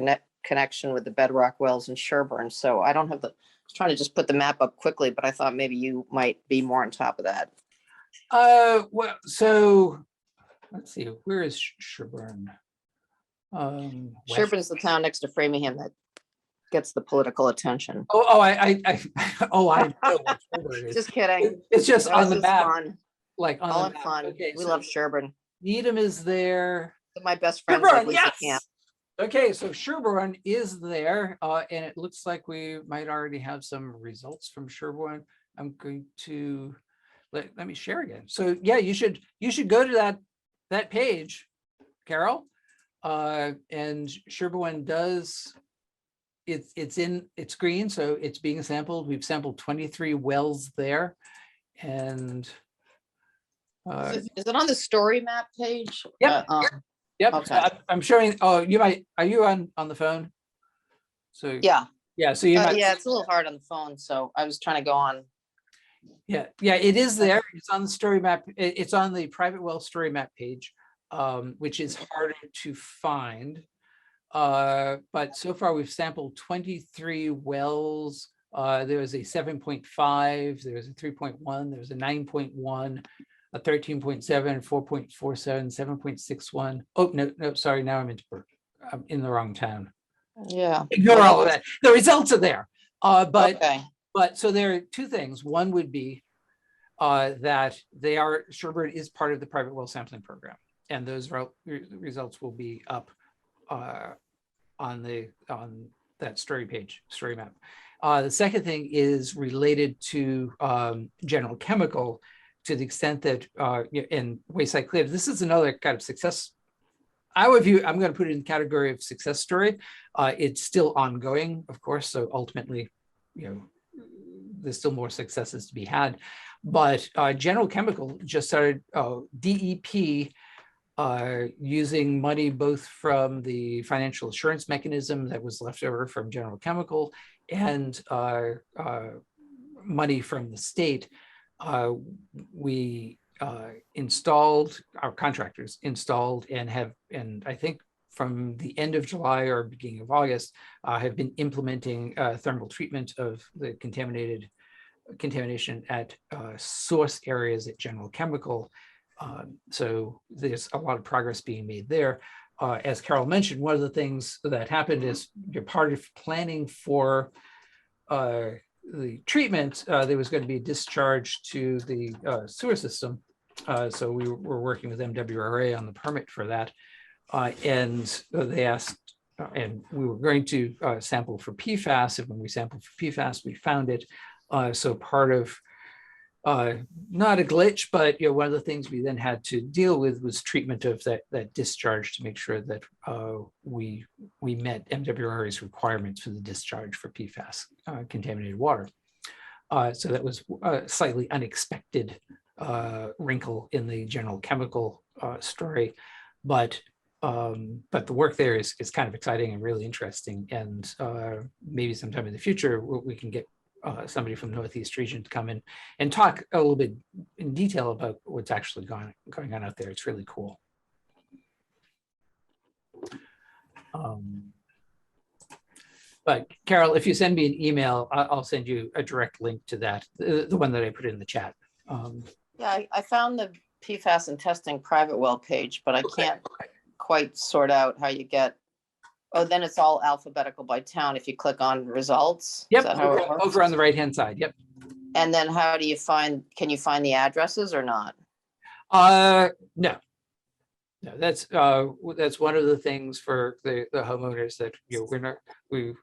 connection with the bedrock wells in Sherburne. So I don't have I was trying to just put the map up quickly, but I thought maybe you might be more on top of that. Well, so let's see, where is Sherburne? Sherburne is the town next to Framingham that gets the political attention. I know what Sherburne is. Just kidding. It's just That on was the just map, fun. like on All the in map. fun. Okay, We so love Sherburne. Needham is there. My best friends like Sherburne, Lisa yes. Camp. Okay, so Sherburne is there, and it looks like we might already have some results from Sherburne. I'm going to let me share again. So yeah, you should go to that page, Carol, and Sherburne does. It's green, so it's being sampled. We've sampled 23 wells there, and Is it on the story map page? Yep. Yep. Okay. I'm showing. Oh, you might. Are you on the phone? So Yeah. yeah. So you might. Yeah, it's a little hard on the phone, so I was trying to go on. Yeah. It is there. It's on the story map. It's on the private well story map page, which is harder to find. But so far we've sampled 23 wells. There was a 7.5. There was a 3.1. There was a 9.1. A 13.7, 4.47, 7.61. Oh, no, sorry. Now I'm in the wrong town. Yeah. Ignore all of that. The results are there. But Okay. so there are two things. One would be that Sherburne is part of the private well sampling program, and those results will be up on that story map. The second thing is related to General Chemical, to the extent that in wayside cleanup, this is another kind of success. I'm going to put it in the category of success story. It's still ongoing, of course. So ultimately, there's still more successes to be had. But General Chemical just started DEP using money both from the financial assurance mechanism that was left over from General Chemical and money from the state. We installed, our contractors installed and I think from the end of July or beginning of August, have been implementing thermal treatment of the contamination at source areas at General Chemical. So there's a lot of progress being made there. As Carol mentioned, one of the things that happened is you're part of planning for the treatment, there was going to be a discharge to the sewer system. So we were working with MWRA on the permit for that. And they asked, and we were going to sample for Pfas. And when we sampled for Pfas, we found it. So part of, not a glitch, but one of the things we then had to deal with was treatment of that discharge to make sure that we met MWRA's requirements for the discharge for Pfas contaminated water. So that was a slightly unexpected wrinkle in the General Chemical story, but the work there is kind of exciting and really interesting. And maybe sometime in the future we can get somebody from the Northeast region to come in and talk a little bit in detail about what's actually going on out there. It's really cool. But Carol, if you send me an email, I'll send you a direct link to that, the one that I put in the chat. Yeah, I found the PFAS and testing private well page, but I can't quite sort out how you get, oh, then it's all alphabetical by town if you click on results. Yep, Is that how it works? over on the right-hand side, yep. And then how do you find, can you find the addresses or not? No, that's one of the things for the homeowners that we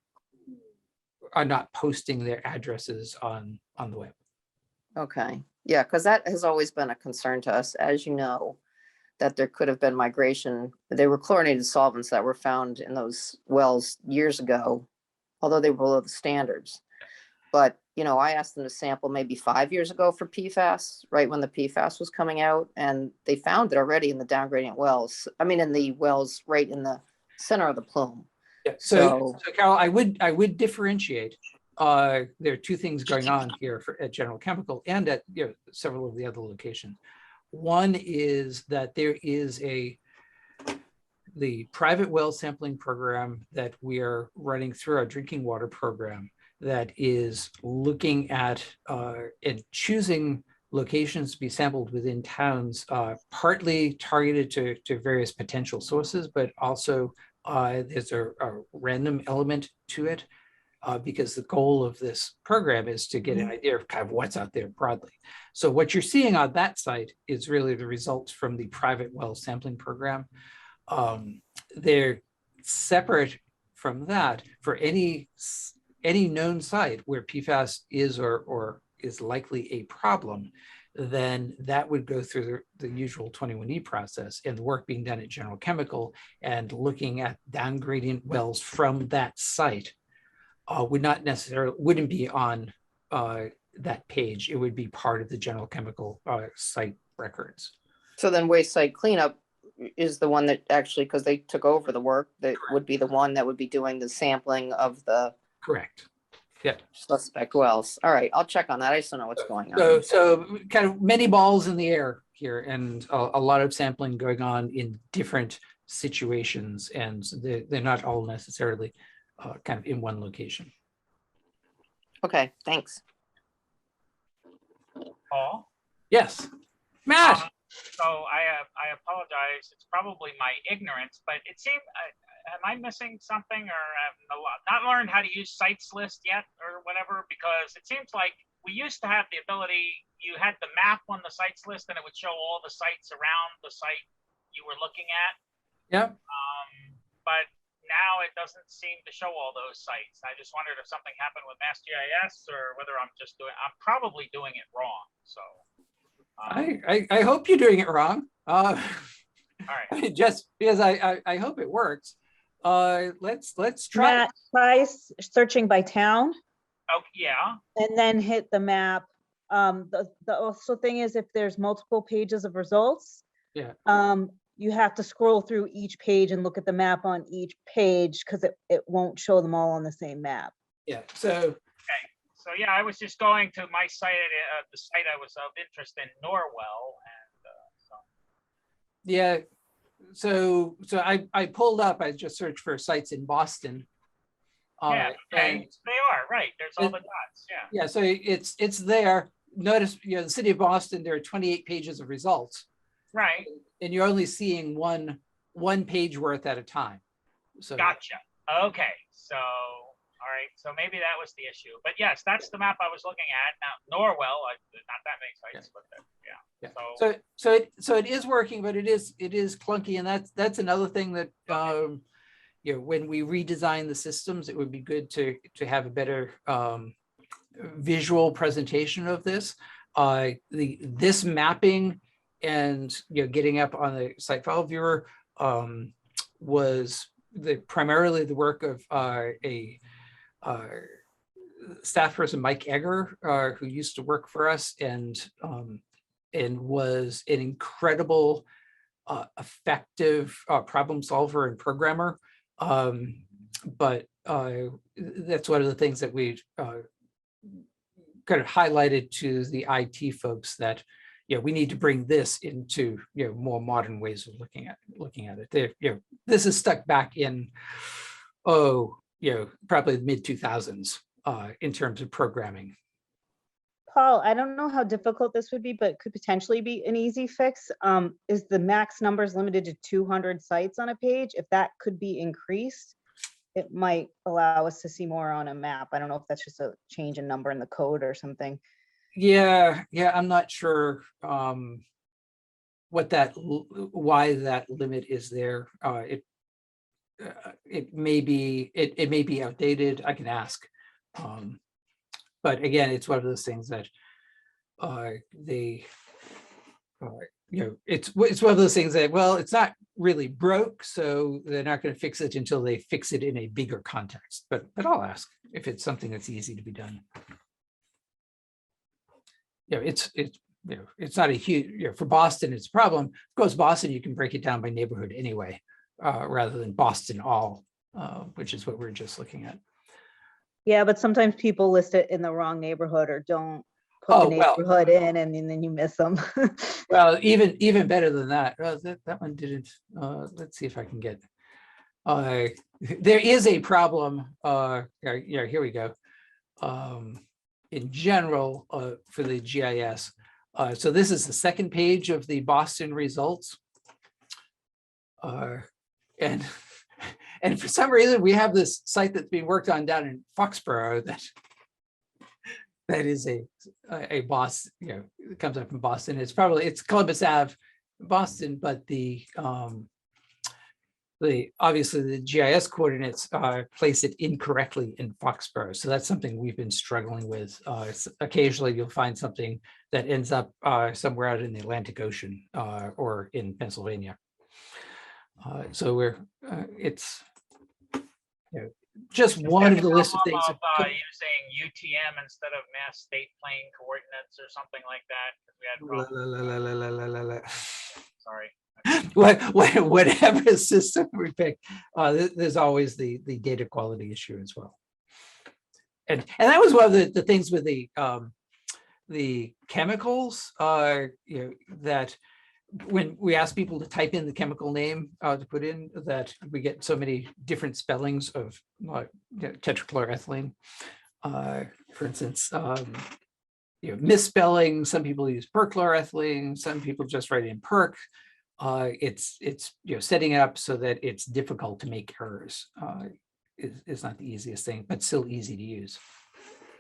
are not posting their addresses on the web. Okay. Yeah, because that has always been a concern to us, as you know, that there could have been migration. There were chlorinated solvents that were found in those wells years ago, although they were below the standards. But, I asked them to sample maybe 5 years ago for PFAS, right when the PFAS was coming out, and they found it already in the downgradient wells. I mean, in the wells right in the center of the plume. Yeah. So Carol, I would differentiate. There are two things going on here at General Chemical and at several of the other locations. One is that there is the private well sampling program that we are running through our drinking water program that is looking at and choosing locations to be sampled within towns, partly targeted to various potential sources, but also there's a random element to it. Because the goal of this program is to get an idea of kind of what's out there broadly. So what you're seeing on that site is really the results from the private well sampling program. They're separate from that. For any known site where PFAS is or is likely a problem, then that would go through the usual 21E process, and the work being done at General Chemical and looking at downgradient wells from that site wouldn't be on that page. It would be part of the General Chemical site records. So then waste site cleanup is the one that actually, because they took over the work, that would be the one that would be doing the sampling of the suspect wells. All right, I'll check on that. I just don't know what's going on. So kind of many balls in the air here, and a lot of sampling going on in different situations, and they're not all necessarily kind of in one location. Okay, thanks. Paul? Yes. Matt. So I apologize. It's probably my ignorance, but it seemed, am I missing something, or not learned how to use sites list yet or whatever? Because it seems like we used to have the ability, you had the map on the sites list and it would show all the sites around the site you were looking at. Yeah. But now it doesn't seem to show all those sites. I just wondered if something happened with MassGIS or whether I'm probably doing it wrong. So I hope you're doing it wrong. all right. Just because I hope it works. Let's try. Matt, try searching by town. Oh, yeah. and then hit the map. The also thing is if there's multiple pages of results, Yeah. you have to scroll through each page and look at the map on each page because it won't show them all on the same map. Yeah. So So yeah, I was just going to my site, the site I was of interest in, Norwell, and so. yeah. So I pulled up. I just searched for sites in Boston. Yeah, okay, And they are, right, there's all the dots, yeah. yeah, so it's there. Notice, the city of Boston, there are 28 pages of results, Right, and you're only seeing one page worth at a time. So gotcha, okay, so, all right, so maybe that was the issue, but yes, that's the map I was looking at. Now, Norwell, not that many sites, but yeah, yeah. So it is working, but it is clunky, and that's another thing that when we redesign the systems, it would be good to have a better visual presentation of this. This mapping and getting up on the site file viewer was primarily the work of a staff person, Mike Egger, who used to work for us and was an incredible effective problem solver and programmer. But that's one of the things that we kind of highlighted to the IT folks, that we need to bring this into more modern ways of looking at it. This is stuck back in probably the mid 2000s in terms of programming. Paul, I don't know how difficult this would be, but could potentially be an easy fix. Is the max numbers limited to 200 sites on a page? If that could be increased, it might allow us to see more on a map. I don't know if that's just a change in number in the code or something. Yeah, I'm not sure why that limit is there. It may be outdated. I can ask. But again, it's one of those things that it's one of those things that, well, it's not really broke, so they're not going to fix it until they fix it in a bigger context. But I'll ask if it's something that's easy to be done. It's not a huge, for Boston, it's a problem. Of course, Boston, you can break it down by neighborhood anyway, rather than Boston all, which is what we're just looking at. Yeah, but sometimes people list it in the wrong neighborhood or don't put the neighborhood in, and then you miss them. Well, even better than that. That one didn't. Let's see if I can get. There is a problem. Here we go. In general, for the GIS. So this is the second page of the Boston results. And for some reason, we have this site that's being worked on down in Foxborough that is a Boston, it comes up from Boston. It's Columbus Ave, Boston, but obviously the GIS coordinates place it incorrectly in Foxborough. So that's something we've been struggling with. Occasionally you'll find something that ends up somewhere out in the Atlantic Ocean or in Pennsylvania. So it's just one of the list of things. Using UTM instead of MassDEP plane coordinates or something like that. We had Sorry. Whatever system we pick, there's always the data quality issue as well. And that was one of the things with the chemicals, that when we ask people to type in the chemical name to put in, that we get so many different spellings of tetrachloroethylene, for instance. Misspelling. Some people use perchloroethylene. Some people just write in perc. It's setting it up so that it's difficult to make errors. Is not the easiest thing, but still easy to use.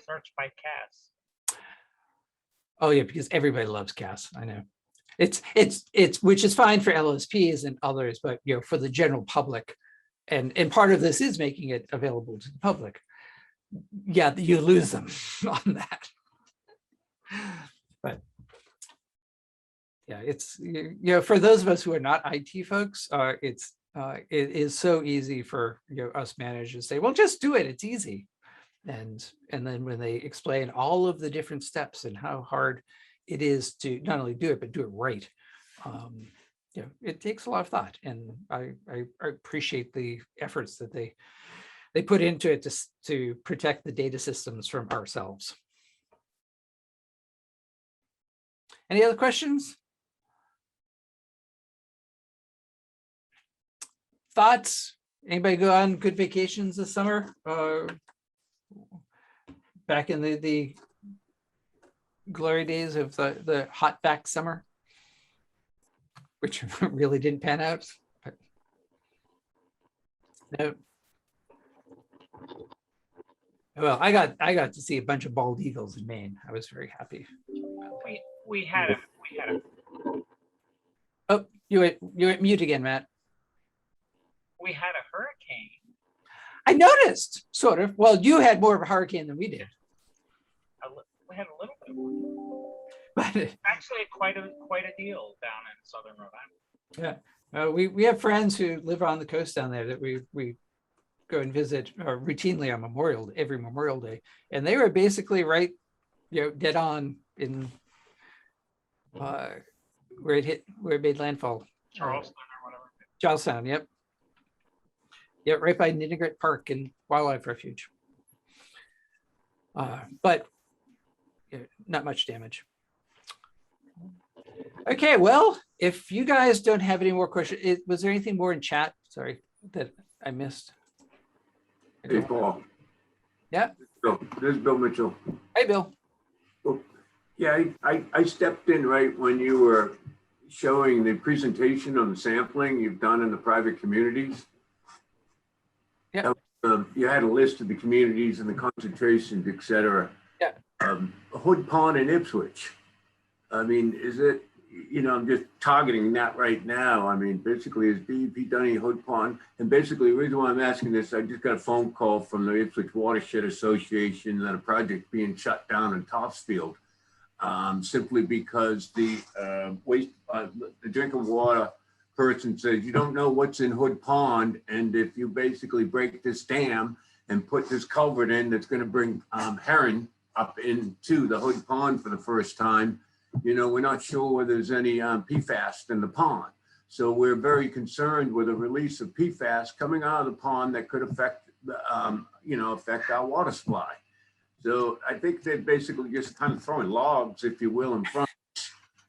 Search by CAS. Oh yeah, because everybody loves CAS. I know. It's which is fine for LSPs and others, but for the general public, and part of this is making it available to the public. Yeah, you lose them on that. But yeah, it's for those of us who are not IT folks, it is so easy for us managers to say, well, just do it. It's easy. And then when they explain all of the different steps and how hard it is to not only do it, but do it right. You know, it takes a lot of thought, and I appreciate the efforts that they put into it to protect the data systems from ourselves. Any other questions? Thoughts? Anybody go on good vacations this summer? Back in the glory days of the hot vac summer, which really didn't pan out. But no. Well, I got to see a bunch of bald eagles in Maine. I was very happy. We had a Oh, you went mute again, Matt. we had a hurricane. I noticed, sort of. Well, you had more of a hurricane than we did. We had a little bit of one. But Actually, quite a deal down in southern Rhode Island. yeah, we have friends who live on the coast down there that we go and visit routinely on every Memorial Day, and they were basically right, you know, dead on in where it made landfall. Charleston or whatever. Charlestown, yep. Yep, right by Ninnegrit Park and Wildlife Refuge. But yeah, not much damage. Okay, well, if you guys don't have any more questions, was there anything more in chat? Sorry, that I missed. Hey, Paul. Yeah. This is Bill Mitchell. Hey, Bill. Yeah, I stepped in right when you were showing the presentation on the sampling you've done in the private communities. Yeah. You had a list of the communities and the concentrations, et cetera. Yeah. Hood Pond and Ipswich. I mean, is it, you know, I'm just targeting that right now. I mean, basically, is DEP done any Hood Pond? And basically, the reason why I'm asking this, I just got a phone call from the Ipswich Watershed Association that a project being shut down in Topsfield, simply because the the drinking water person says, you don't know what's in Hood Pond. And if you basically break this dam and put this culvert in, that's going to bring herring up into the Hood Pond for the first time, you know, we're not sure whether there's any PFAS in the pond. So we're very concerned with a release of PFAS coming out of the pond that could affect, you know, affect our water supply. So I think they're basically just kind of throwing logs, if you will, in front.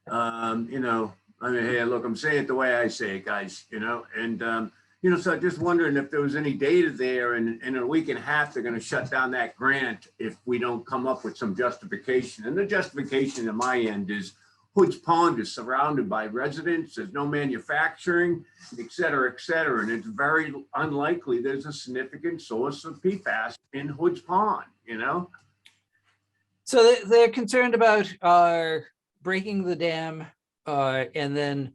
You know, I mean, hey, look, I'm saying it the way I say it, guys, you know, and, you know, so I'm just wondering if there was any data there, and in a week and a half, they're going to shut down that grant if we don't come up with some justification. And the justification at my end is Hood's Pond is surrounded by residents. There's no manufacturing, et cetera, and it's very unlikely there's a significant source of PFAS in Hood's Pond, you know? So they're concerned about breaking the dam and then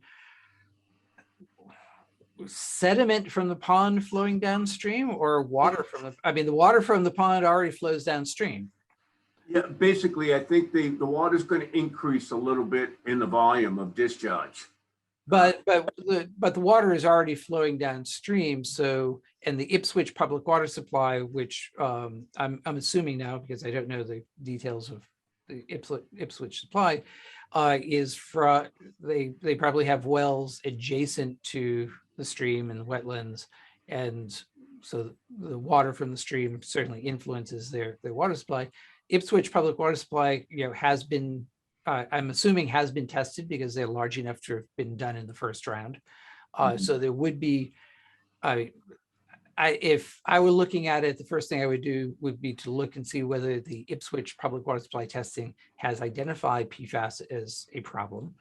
sediment from the pond flowing downstream, or water from the, I mean, the water from the pond already flows downstream. Yeah, basically, I think the water's going to increase a little bit in the volume of discharge. But the water is already flowing downstream. So, and the Ipswich public water supply, which I'm assuming now, because I don't know the details of the Ipswich supply, is from, they probably have wells adjacent to the stream and the wetlands, and so the water from the stream certainly influences their water supply. Ipswich public water supply, you know, has been, I'm assuming has been tested because they're large enough to have been done in the first round. So there would be, if I were looking at it, the first thing I would do would be to look and see whether the Ipswich public water supply testing has identified PFAS as a problem,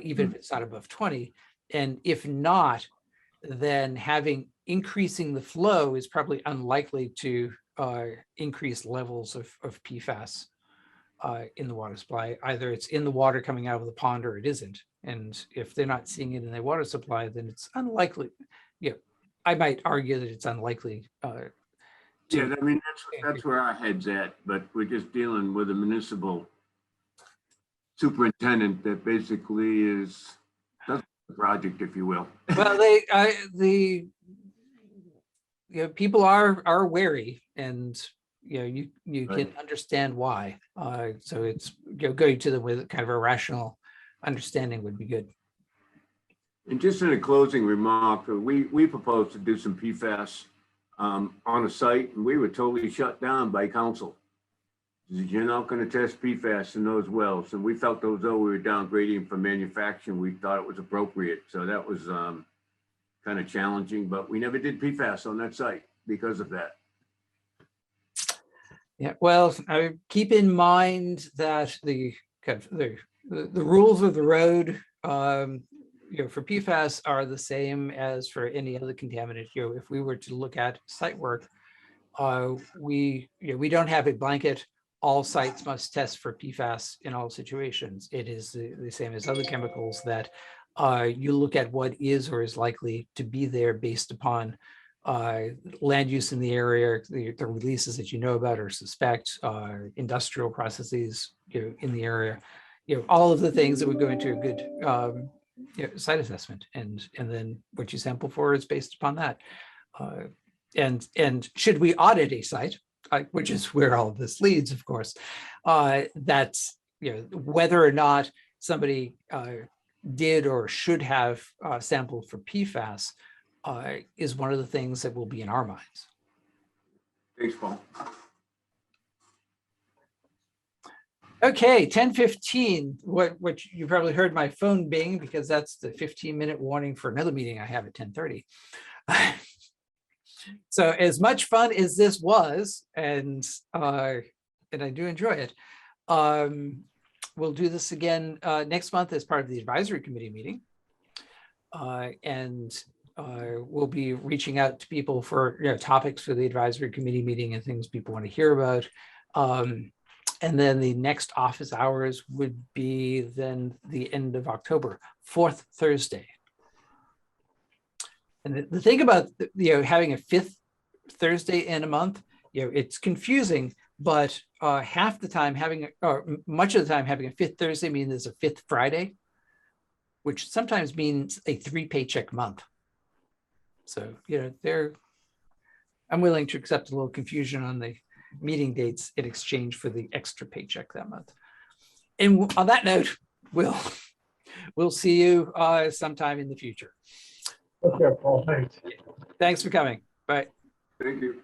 even if it's not above 20. And if not, then increasing the flow is probably unlikely to increase levels of PFAS in the water supply. Either it's in the water coming out of the pond or it isn't. And if they're not seeing it in their water supply, then it's unlikely. Yeah, I might argue that it's unlikely. Yeah, I mean, that's where our head's at, but we're just dealing with a municipal superintendent that basically is the project, if you will. Well, you know, people are wary, and you can Right. understand why. So it's, going to them with kind of a rational understanding would be good. And just in a closing remark, we proposed to do some PFAS on a site, and we were totally shut down by council. You're not going to test PFAS in those wells. And we felt as though we were downgrading from manufacturing. We thought it was appropriate. So that was kind of challenging, but we never did PFAS on that site because of that. Yeah, well, keep in mind that the rules of the road, for PFAS are the same as for any other contaminant. If we were to look at site work, we don't have a blanket. All sites must test for PFAS in all situations. It is the same as other chemicals that you look at what is or is likely to be there based upon land use in the area, the releases that you know about or suspect, industrial processes in the area, all of the things that would go into a good site assessment, and then what you sample for is based upon that. And should we audit a site, which is where all of this leads, of course, that's whether or not somebody did or should have sampled for PFAS is one of the things that will be in our minds. Thanks, Paul. Okay, 10:15. What you probably heard my phone bing, because that's the 15-minute warning for another meeting I have at 10:30. So as much fun as this was, and I do enjoy it, we'll do this again next month as part of the advisory committee meeting. And we'll be reaching out to people for topics for the advisory committee meeting and things people want to hear about. And then the next office hours would be then the end of October, 4th Thursday. And the thing about having a 5th Thursday in a month, it's confusing, but half the time much of the time having a 5th Thursday means there's a 5th Friday, which sometimes means a 3-paycheck month. So I'm willing to accept a little confusion on the meeting dates in exchange for the extra paycheck that month. And on that note, we'll see you sometime in the future. Okay, Paul, thanks. Thanks for coming. Bye. Thank you.